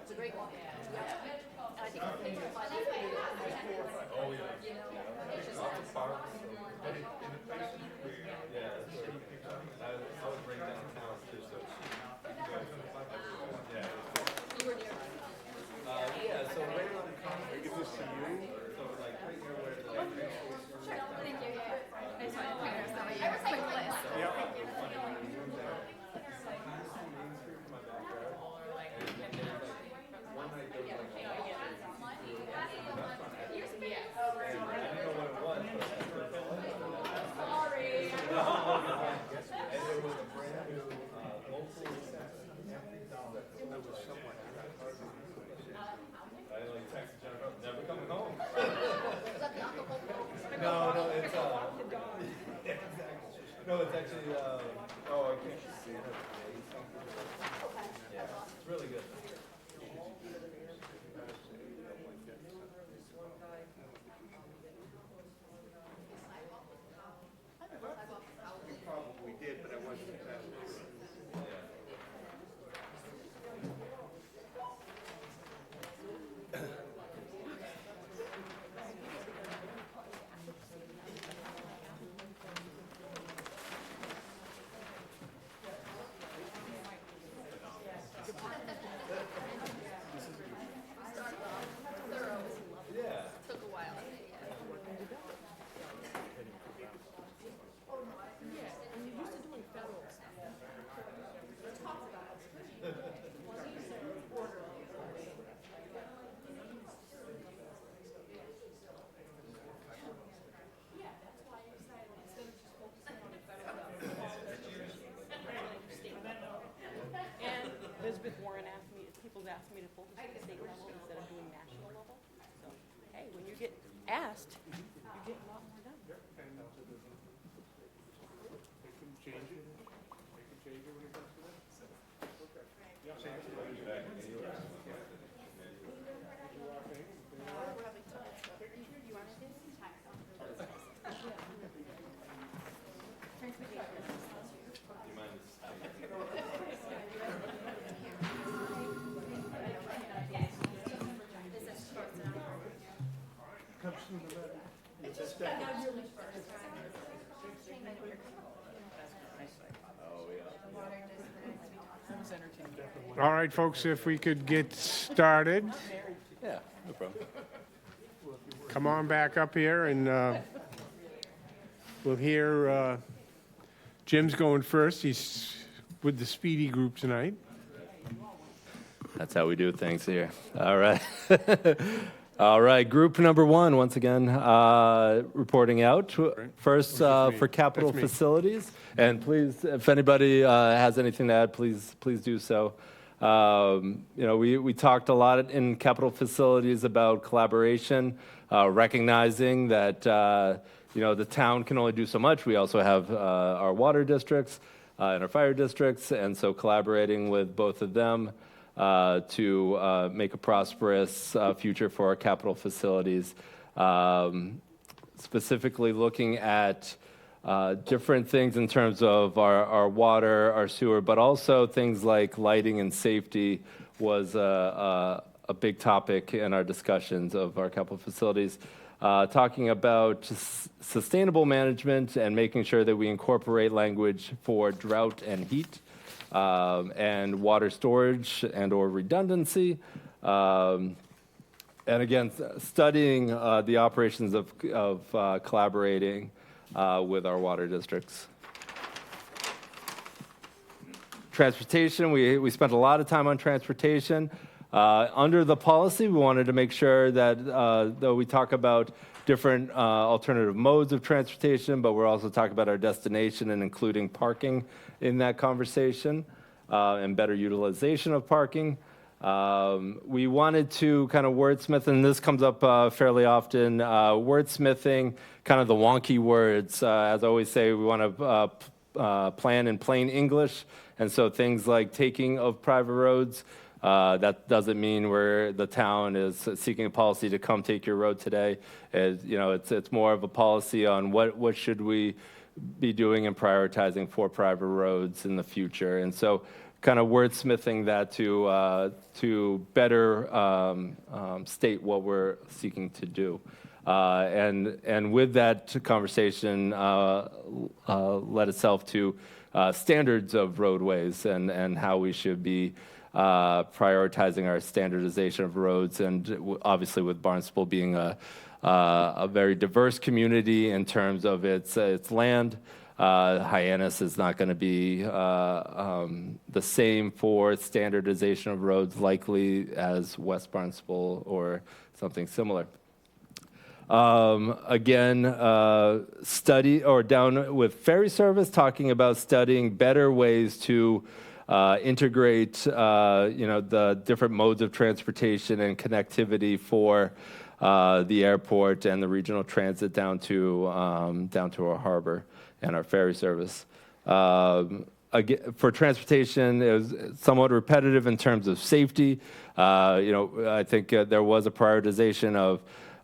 It's a great walk. I think it's oh, yeah. Lots of parks. Yeah, that's right. I would bring downtown too, so yeah. Yeah, so right around the corner. I give this to you. So like right here where the Thank you. I just wanted to point out something. I was like, Liz. Yep. One night there was like I didn't know what it was, but I heard it. Sorry. And there was a brand new local. That was somewhat. I like texted Jennifer, never coming home. No, it's yeah, exactly. No, it's actually oh, I can't see it. Yeah, it's really good. Probably did, but I wasn't. Elizabeth Warren asked me, people's asked me to focus on the state level instead of doing national level. So, hey, when you get asked, you get a lot more done. They can change it. They can change it when it comes to that. Okay. Yeah. Comes through the letter. It's just that. All right, folks, if we could get started. from. Come on back up here, and we'll hear Jim's going first. He's with the Speedy Group tonight. That's how we do things here. All right. All right, group number one, once again, reporting out. First, for capital That's me. facilities. And please, if anybody has anything to add, please do so. We talked a lot in capital facilities about collaboration, recognizing that, the town can only do so much. We also have our water districts and our fire districts, and so collaborating with both of them to make a prosperous future for our capital facilities. Specifically looking at different things in terms of our water, our sewer, but also things like lighting and safety was a big topic in our discussions of our capital facilities. Talking about sustainable management and making sure that we incorporate language for drought and heat, and water storage and or redundancy. And again, studying the operations of collaborating with our water districts. Transportation, we spent a lot of time on transportation. Under the policy, we wanted to make sure that though we talk about different alternative modes of transportation, but we're also talking about our destination and including parking in that conversation and better utilization of parking. We wanted to kind of wordsmith, and this comes up fairly often, wordsmithing kind of the wonky words. As I always say, we want to plan in plain English, and so things like taking of private roads, that doesn't mean where the town is seeking a policy to come take your road today. It's more of a policy on what should we be doing and prioritizing for private roads in the future. And so kind of wordsmithing that to better state what we're seeking to do. And with that conversation led itself to standards of roadways and how we should be prioritizing our standardization of roads, and obviously with Barnstable being a very diverse community in terms of its land. Hyannis is not going to be the same for standardization of roads likely as West Barnstable or something similar. Study or down with ferry service, talking about studying better ways to integrate, the different modes of transportation and connectivity for the airport and the regional transit down to our harbor and our ferry service. Again, for transportation, it was somewhat repetitive in terms of safety. I think there was a prioritization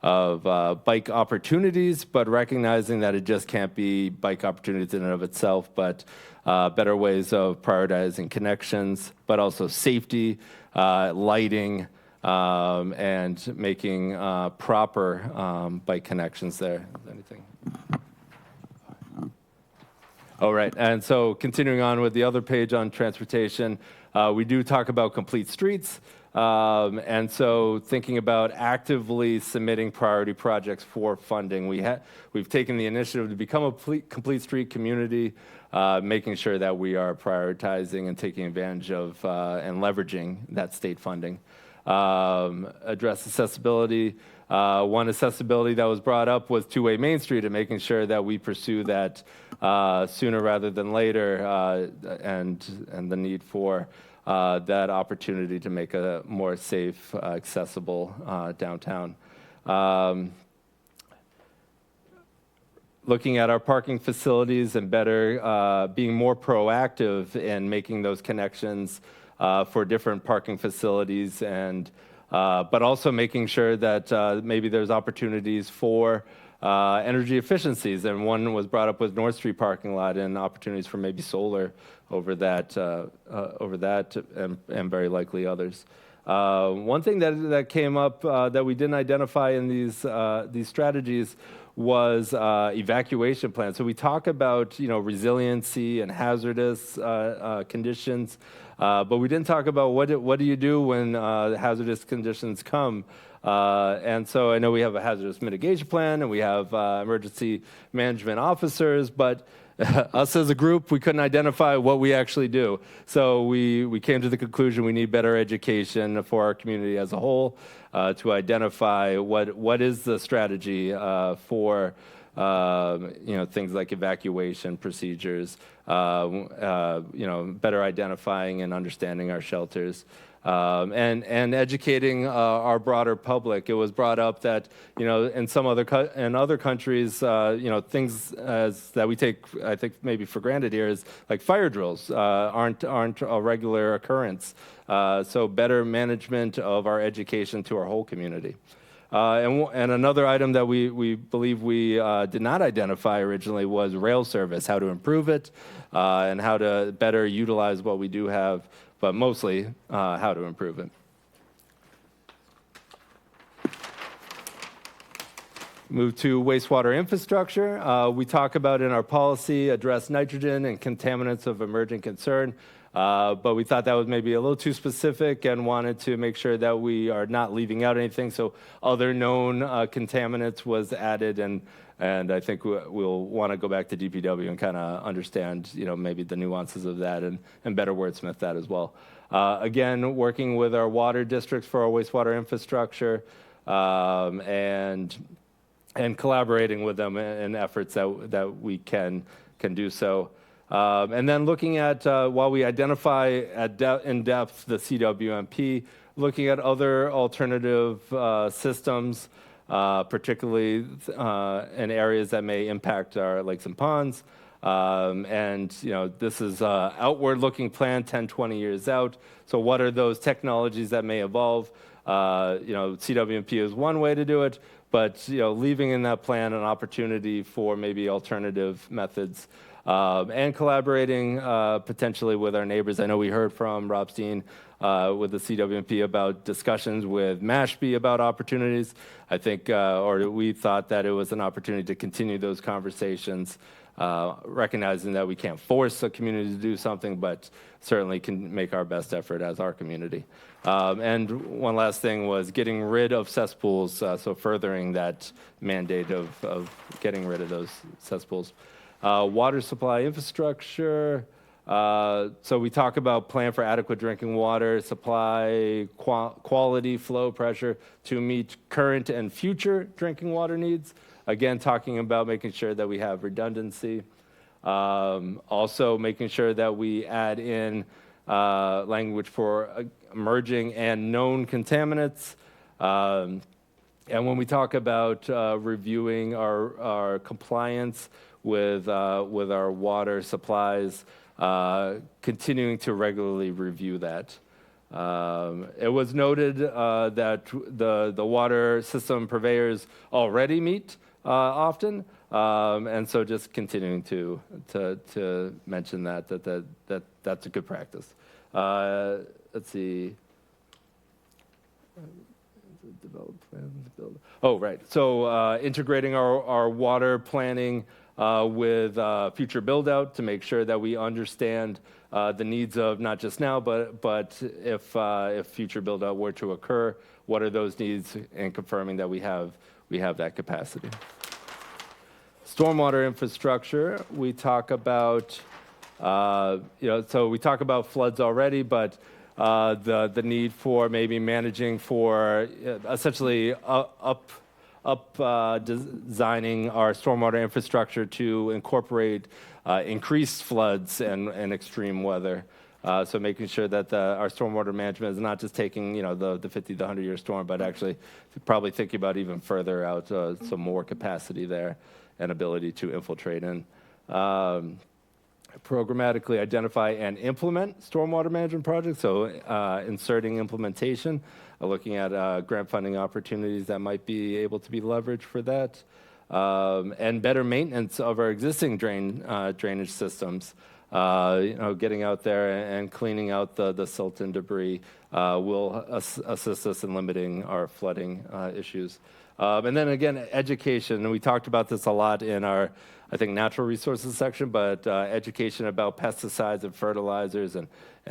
of bike opportunities, but recognizing that it just can't be bike opportunities in and of itself, but better ways of prioritizing connections, but also safety, lighting, and making proper bike connections there. Anything? All right, and so continuing on with the other page on transportation, we do talk about complete streets. And so thinking about actively submitting priority projects for funding. We've taken the initiative to become a complete street community, making sure that we are prioritizing and taking advantage of and leveraging that state funding. Address accessibility. One accessibility that was brought up was two-way Main Street and making sure that we pursue that sooner rather than later, and the need for that opportunity to make a more safe, accessible downtown. Looking at our parking facilities and better being more proactive in making those connections for different parking facilities, and but also making sure that maybe there's opportunities for energy efficiencies. And one was brought up with North Street parking lot and opportunities for maybe solar over that, and very likely others. One thing that came up that we didn't identify in these strategies was evacuation plans. So we talk about resiliency and hazardous conditions, but we didn't talk about what do you do when hazardous conditions come. And so I know we have a hazardous mitigation plan and we have emergency management officers, but us as a group, we couldn't identify what we actually do. So we came to the conclusion we need better education for our community as a whole to identify what is the strategy for things like evacuation procedures, better identifying and understanding our shelters. And educating our broader public. It was brought up that in some other countries, things that we take, I think, maybe for granted here is like fire drills aren't a regular occurrence. So better management of our education to our whole community. And another item that we believe we did not identify originally was rail service, how to improve it, and how to better utilize what we do have, but mostly how to improve it. Move to wastewater infrastructure. We talk about in our policy, address nitrogen and contaminants of emerging concern, but we thought that was maybe a little too specific and wanted to make sure that we are not leaving out anything. So other known contaminants was added, and I think we'll want to go back to DPW and kind of understand, maybe the nuances of that and better wordsmith that as well. Again, working with our water districts for our wastewater infrastructure, and collaborating with them in efforts that we can do so. And then looking at, while we identify in depth the CWMP, looking at other alternative systems, particularly in areas that may impact our lakes and ponds. And this is an outward-looking plan, 10, 20 years out. So what are those technologies that may evolve? CWMP is one way to do it, but leaving in that plan an opportunity for maybe alternative methods. And collaborating potentially with our neighbors. I know we heard from Rob Steen with the CWMP about discussions with Mashpee about opportunities. I think, or we thought that it was an opportunity to continue those conversations, recognizing that we can't force a community to do something, but certainly can make our best effort as our community. And one last thing was getting rid of cesspools, so furthering that mandate of getting rid of those cesspools. Water supply infrastructure. So we talk about plan for adequate drinking water supply, quality, flow, pressure to meet current and future drinking water needs. Again, talking about making sure that we have redundancy. Also making sure that we add in language for emerging and known contaminants. And when we talk about reviewing our compliance with our water supplies, continuing to regularly review that. It was noted that the water system purveyors already meet often, and so just continuing to mention that's a good practice. Let's see. Develop plans, build. Oh, right. So integrating our water planning with future build-out to make sure that we understand the needs of not just now, but if future build-out were to occur, what are those needs, and confirming that we have that capacity. Stormwater infrastructure, we talk about, so we talk about floods already, but the need for maybe managing for essentially designing our stormwater infrastructure to incorporate increased floods and extreme weather. So making sure that our stormwater management is not just taking the 50 to 100-year storm, but actually probably thinking about even further out, some more capacity there and ability to infiltrate in. Programmatically identify and implement stormwater management projects, so inserting implementation, looking at grant funding opportunities that might be able to be leveraged for that, and better maintenance of our existing drainage systems. Getting out there and cleaning out the silt and debris will assist us in limiting our flooding issues. And then again, education, and we talked about this a lot in our I think, natural resources section, but education about pesticides and fertilizers and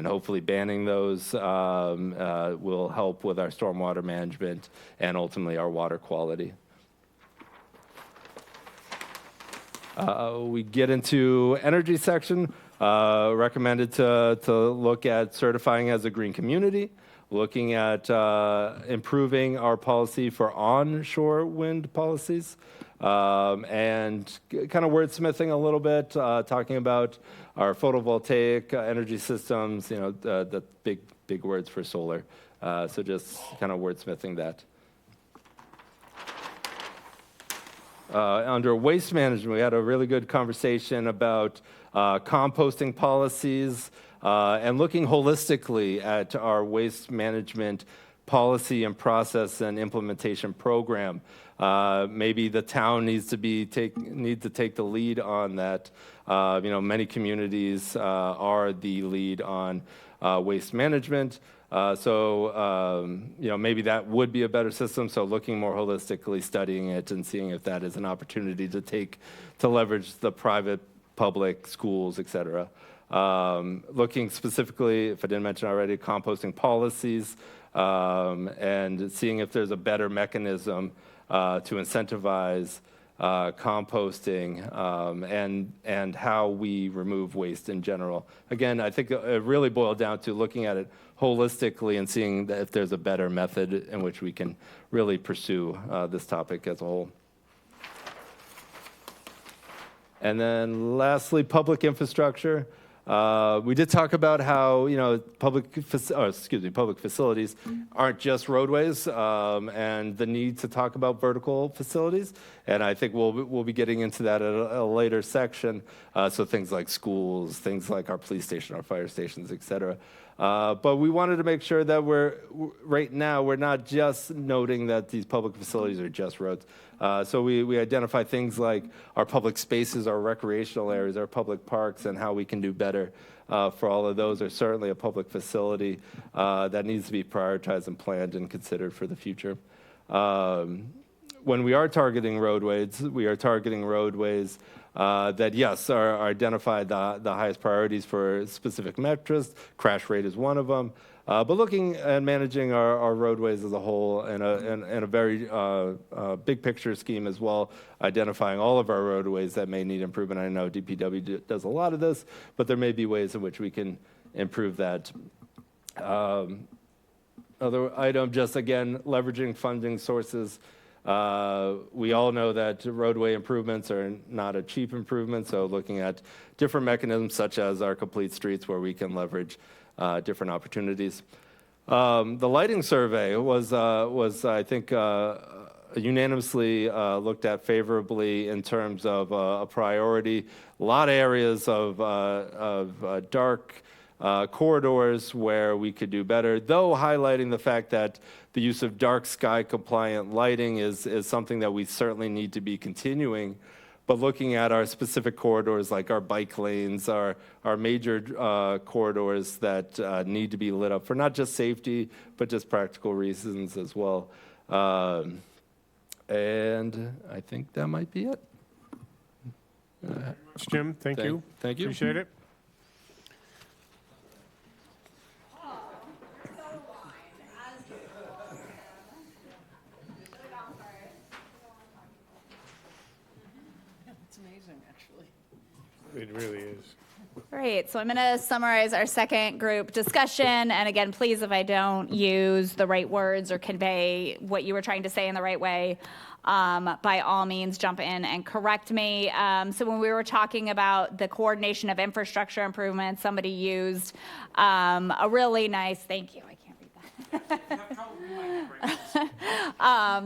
hopefully banning those will help with our stormwater management and ultimately our water quality. We get into energy section, recommended to look at certifying as a green community, looking at improving our policy for onshore wind policies, and kind of wordsmithing a little bit, talking about our photovoltaic energy systems, the big words for solar. So just kind of wordsmithing that. Under waste management, we had a really good conversation about composting policies and looking holistically at our waste management policy and process and implementation program. Maybe the town needs to take the lead on that. Many communities are the lead on waste management. Maybe that would be a better system. So looking more holistically, studying it, and seeing if that is an opportunity to leverage the private, public schools, et cetera. Looking specifically, if I didn't mention already, composting policies, and seeing if there's a better mechanism to incentivize composting and how we remove waste in general. Again, I think it really boiled down to looking at it holistically and seeing if there's a better method in which we can really pursue this topic as a whole. And then lastly, public infrastructure. We did talk about how public facilities aren't just roadways, and the need to talk about vertical facilities. And I think we'll be getting into that at a later section. So things like schools, things like our police station, our fire stations, et cetera. But we wanted to make sure that right now we're not just noting that these public facilities are just roads. So we identify things like our public spaces, our recreational areas, our public parks, and how we can do better for all of those are certainly a public facility that needs to be prioritized and planned and considered for the future. When we are targeting roadways, that, yes, are identified the highest priorities for specific metrics. Crash rate is one of them. But looking and managing our roadways as a whole in a very big picture scheme as well, identifying all of our roadways that may need improvement. I know DPW does a lot of this, but there may be ways in which we can improve that. Other item, just again, leveraging funding sources. We all know that roadway improvements are not a cheap improvement, so looking at different mechanisms such as our complete streets where we can leverage different opportunities. The lighting survey was I think, unanimously looked at favorably in terms of a priority. A lot of areas of dark corridors where we could do better, though highlighting the fact that the use of dark sky compliant lighting is something that we certainly need to be continuing. But looking at our specific corridors, like our bike lanes, our major corridors that need to be lit up for not just safety, but just practical reasons as well. And I think that might be it. Jim, thank you. Thank you. Appreciate it. It's amazing, actually. It really is. Great, so I'm going to summarize our second group discussion. And again, please, if I don't use the right words or convey what you were trying to say in the right way, by all means, jump in and correct me. So when we were talking about the coordination of infrastructure improvements, somebody used a really nice, thank you, I can't read that.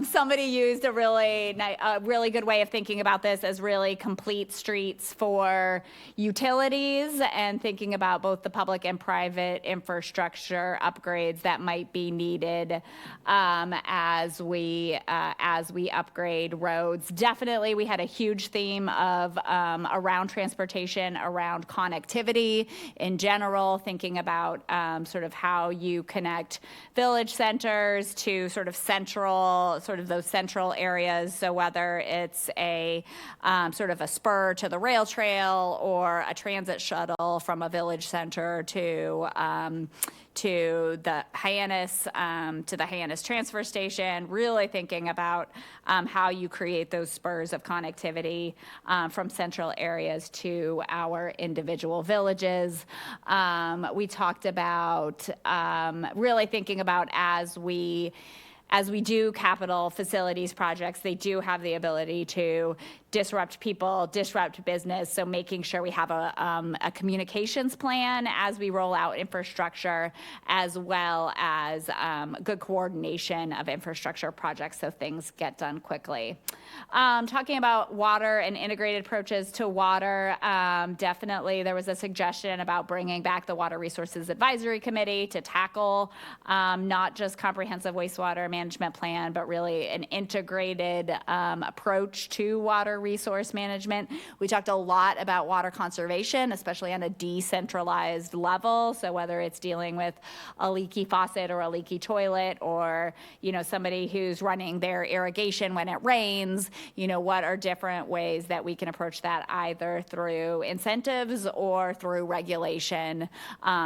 Somebody used a really good way of thinking about this as really complete streets for utilities and thinking about both the public and private infrastructure upgrades that might be needed as we upgrade roads. Definitely, we had a huge theme of around transportation, around connectivity in general, thinking about sort of how you connect villages village centers to sort of those central areas. So whether it's a sort of a spur to the rail trail or a transit shuttle from a village center to the Hyannis transfer station, really thinking about how you create those spurs of connectivity from central areas to our individual villages. We talked about really thinking about as we do capital facilities projects, they do have the ability to disrupt people, disrupt business. So making sure we have a communications plan as we roll out infrastructure, as well as good coordination of infrastructure projects so things get done quickly. Talking about water and integrated approaches to water, definitely there was a suggestion about bringing back the Water Resources Advisory Committee to tackle not just comprehensive wastewater management plan, but really an integrated approach to water resource management. We talked a lot about water conservation, especially on a decentralized level. So whether it's dealing with a leaky faucet or a leaky toilet, or somebody who's running their irrigation when it rains, what are different ways that we can approach that, either through incentives or through regulation,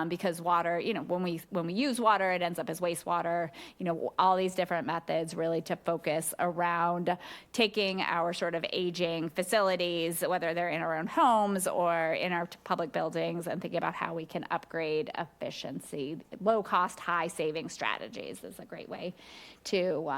because water, when we use water, it ends up as wastewater. All these different methods really to focus around taking our sort of aging facilities, whether they're in our own homes or in our public buildings, and thinking about how we can upgrade efficiency. Low cost, high saving strategies is a great way to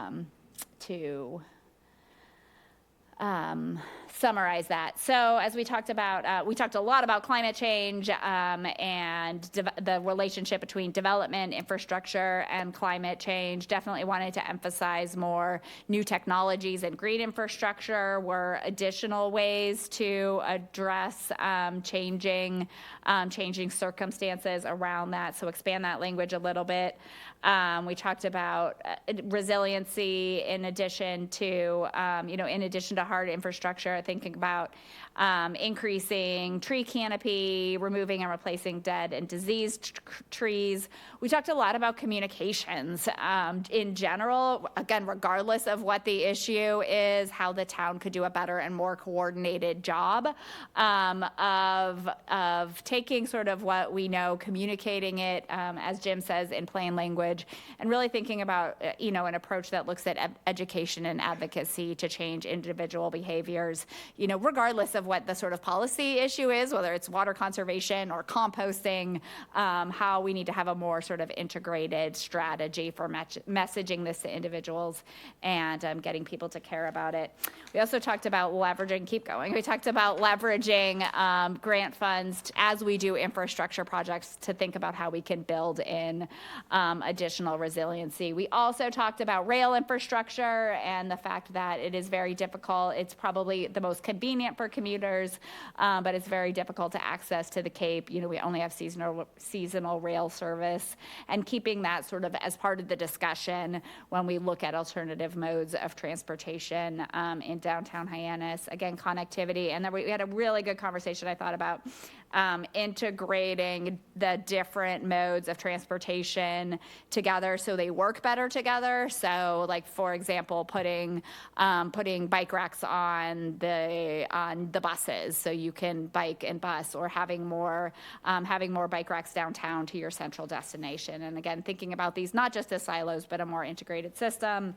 summarize that. So as we talked about, we talked a lot about climate change and the relationship between development, infrastructure, and climate change. Definitely wanted to emphasize more new technologies and green infrastructure were additional ways to address changing circumstances around that. So expand that language a little bit. We talked about resiliency in addition to, in addition to hard infrastructure, thinking about increasing tree canopy, removing and replacing dead and diseased trees. We talked a lot about communications in general, again, regardless of what the issue is, how the town could do a better and more coordinated job of taking sort of what we know, communicating it, as Jim says, in plain language, and really thinking about, an approach that looks at education and advocacy to change individual behaviors, regardless of what the sort of policy issue is, whether it's water conservation or composting, how we need to have a more sort of integrated strategy for messaging this to individuals and getting people to care about it. We also talked about leveraging, we talked about leveraging grant funds as we do infrastructure projects to think about how we can build in additional resiliency. We also talked about rail infrastructure and the fact that it is very difficult. It's probably the most convenient for commuters, but it's very difficult to access to the Cape. We only have seasonal rail service, and keeping that sort of as part of the discussion when we look at alternative modes of transportation in downtown Hyannis. Again, connectivity, and then we had a really good conversation, I thought, about integrating the different modes of transportation together so they work better together. So, like, for example, putting bike racks on the buses so you can bike and bus, or having more bike racks downtown to your central destination. And again, thinking about these not just as silos, but a more integrated system.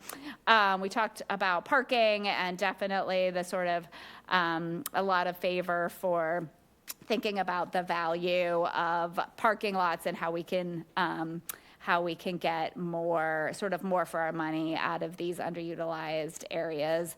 We talked about parking, and definitely the sort of a lot of favor for thinking about the value of parking lots and how we can get more for our money out of these underutilized areas,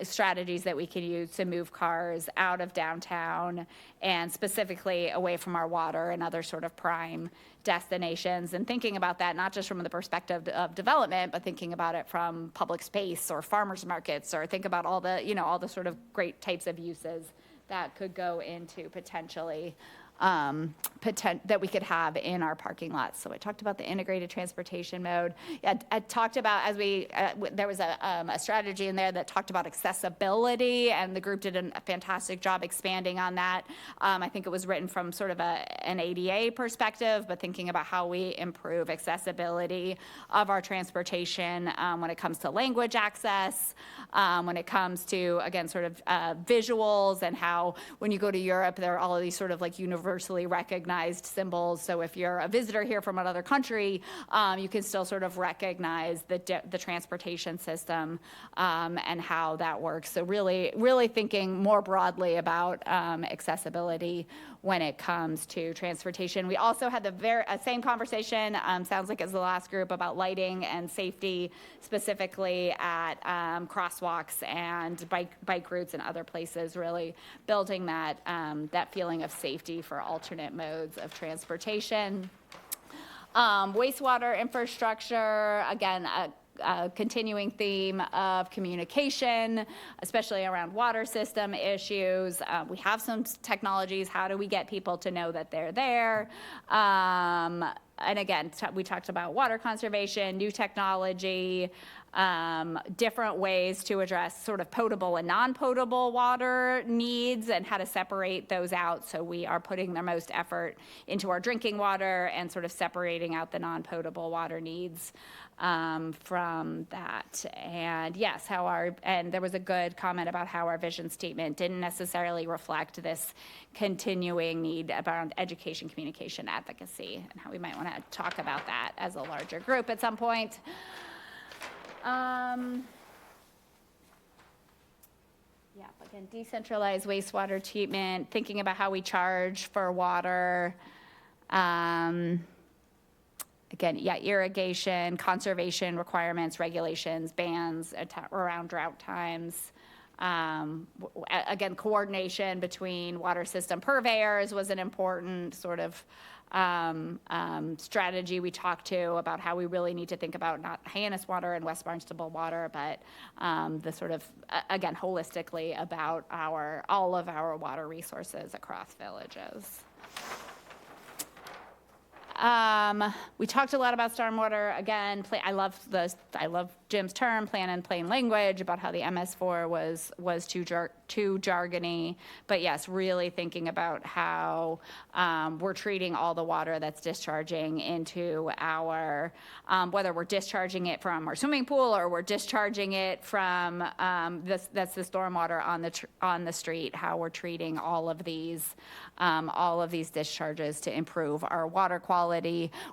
strategies that we can use to move cars out of downtown and specifically away from our water and other sort of prime destinations, and thinking about that not just from the perspective of development, but thinking about it from public space or farmers markets, or think about all the sort of great types of uses that could go into potentially that we could have in our parking lots. So I talked about the integrated transportation mode. I talked about, as there was a strategy in there that talked about accessibility, and the group did a fantastic job expanding on that. I think it was written from sort of an ADA perspective, but thinking about how we improve accessibility of our transportation when it comes to language access, when it comes to, again, sort of visuals, and how when you go to Europe, there are all of these sort of like universally recognized symbols. So if you're a visitor here from another country, you can still sort of recognize the transportation system and how that works. So really thinking more broadly about accessibility when it comes to transportation. We also had the same conversation, sounds like as the last group, about lighting and safety, specifically at crosswalks and bike routes and other places, really building that feeling of safety for alternate modes of transportation. Wastewater infrastructure, again, a continuing theme of communication, especially around water system issues. We have some technologies. How do we get people to know that they're there? And again, we talked about water conservation, new technology, different ways to address sort of potable and non-potable water needs and how to separate those out. So we are putting the most effort into our drinking water and sort of separating out the non-potable water needs from that. And yes, and there was a good comment about how our vision statement didn't necessarily reflect this continuing need around education, communication, advocacy, and how we might want to talk about that as a larger group at some point. Yeah, again, decentralized wastewater treatment, thinking about how we charge for water. Again, yeah, irrigation, conservation requirements, regulations, bans around drought times. Again, coordination between water system purveyors was an important sort of strategy we talked to about how we really need to think about not Hyannis water and West Barnstable water, but the sort of, again, holistically about all of our water resources across villages. We talked a lot about stormwater. Again, I love Jim's term, plan in plain language, about how the MS4 was too jargony. But yes, really thinking about how we're treating all the water that's discharging into our, whether we're discharging it from our swimming pool or we're discharging it from that's the stormwater on the street, how we're treating all of these discharges to improve our water quality.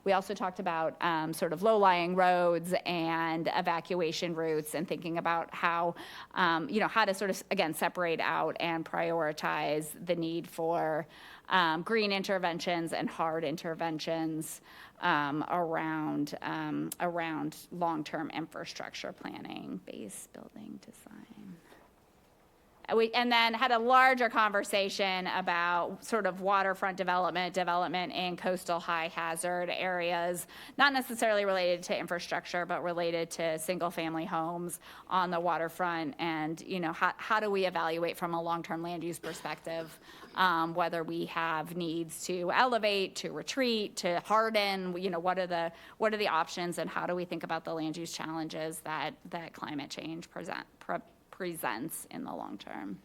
We also talked about sort of low-lying roads and evacuation routes, and thinking about how, how to sort of, again, separate out and prioritize the need for green interventions and hard interventions around long-term infrastructure planning, base building design. And then had a larger conversation about sort of waterfront development in coastal high hazard areas, not necessarily related to infrastructure, but related to single family homes on the waterfront. And, how do we evaluate from a long-term land use perspective, whether we have needs to elevate, to retreat, to harden, what are the options, and how do we think about the land use challenges that climate change presents in the long term.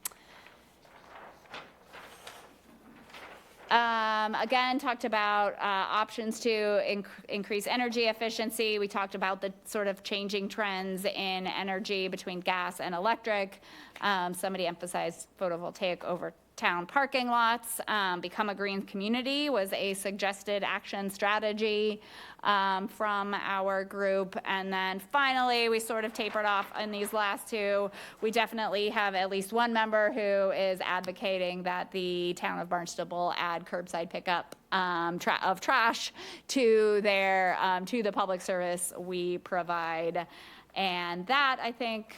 Again, talked about options to increase energy efficiency. We talked about the sort of changing trends in energy between gas and electric. Somebody emphasized photovoltaic over town parking lots. Become a green community was a suggested action strategy from our group. And then finally, we sort of tapered off in these last two. We definitely have at least one member who is advocating that the town of Barnstable add curbside pickup of trash to the public service we provide. And that, I think,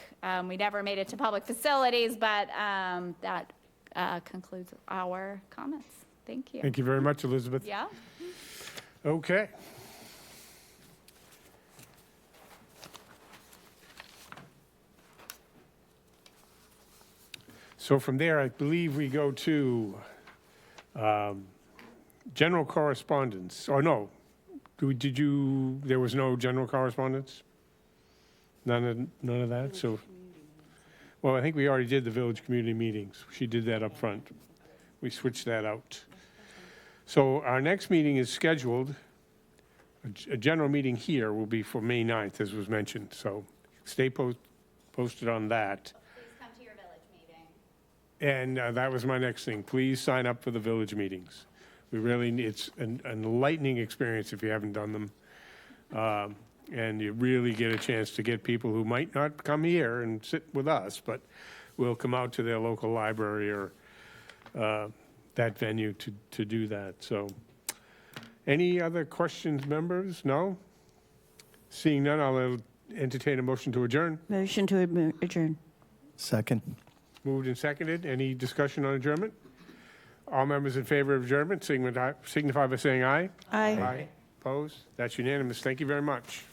we never made it to public facilities, but that concludes our comments. Thank you. Thank you very much, Elizabeth. Yeah. Okay. So from there, I believe we go to General correspondence, or no, there was no general correspondence? None of that, so, well, I think we already did the village community meetings. She did that up front. We switched that out. So our next meeting is scheduled, a general meeting here will be for May 9th, as was mentioned, so stay posted on that. Please come to your village meeting. And that was my next thing. Please sign up for the village meetings. We really, it's an enlightening experience if you haven't done them. And you really get a chance to get people who might not come here and sit with us, but will come out to their local library or that venue to do that. So any other questions, members? No? Seeing none, I'll entertain a motion to adjourn. Motion to adjourn. Second. Moved and seconded. Any discussion on adjournment? All members in favor of adjournment signify by saying aye. Aye. Opposed? That's unanimous. Thank you very much.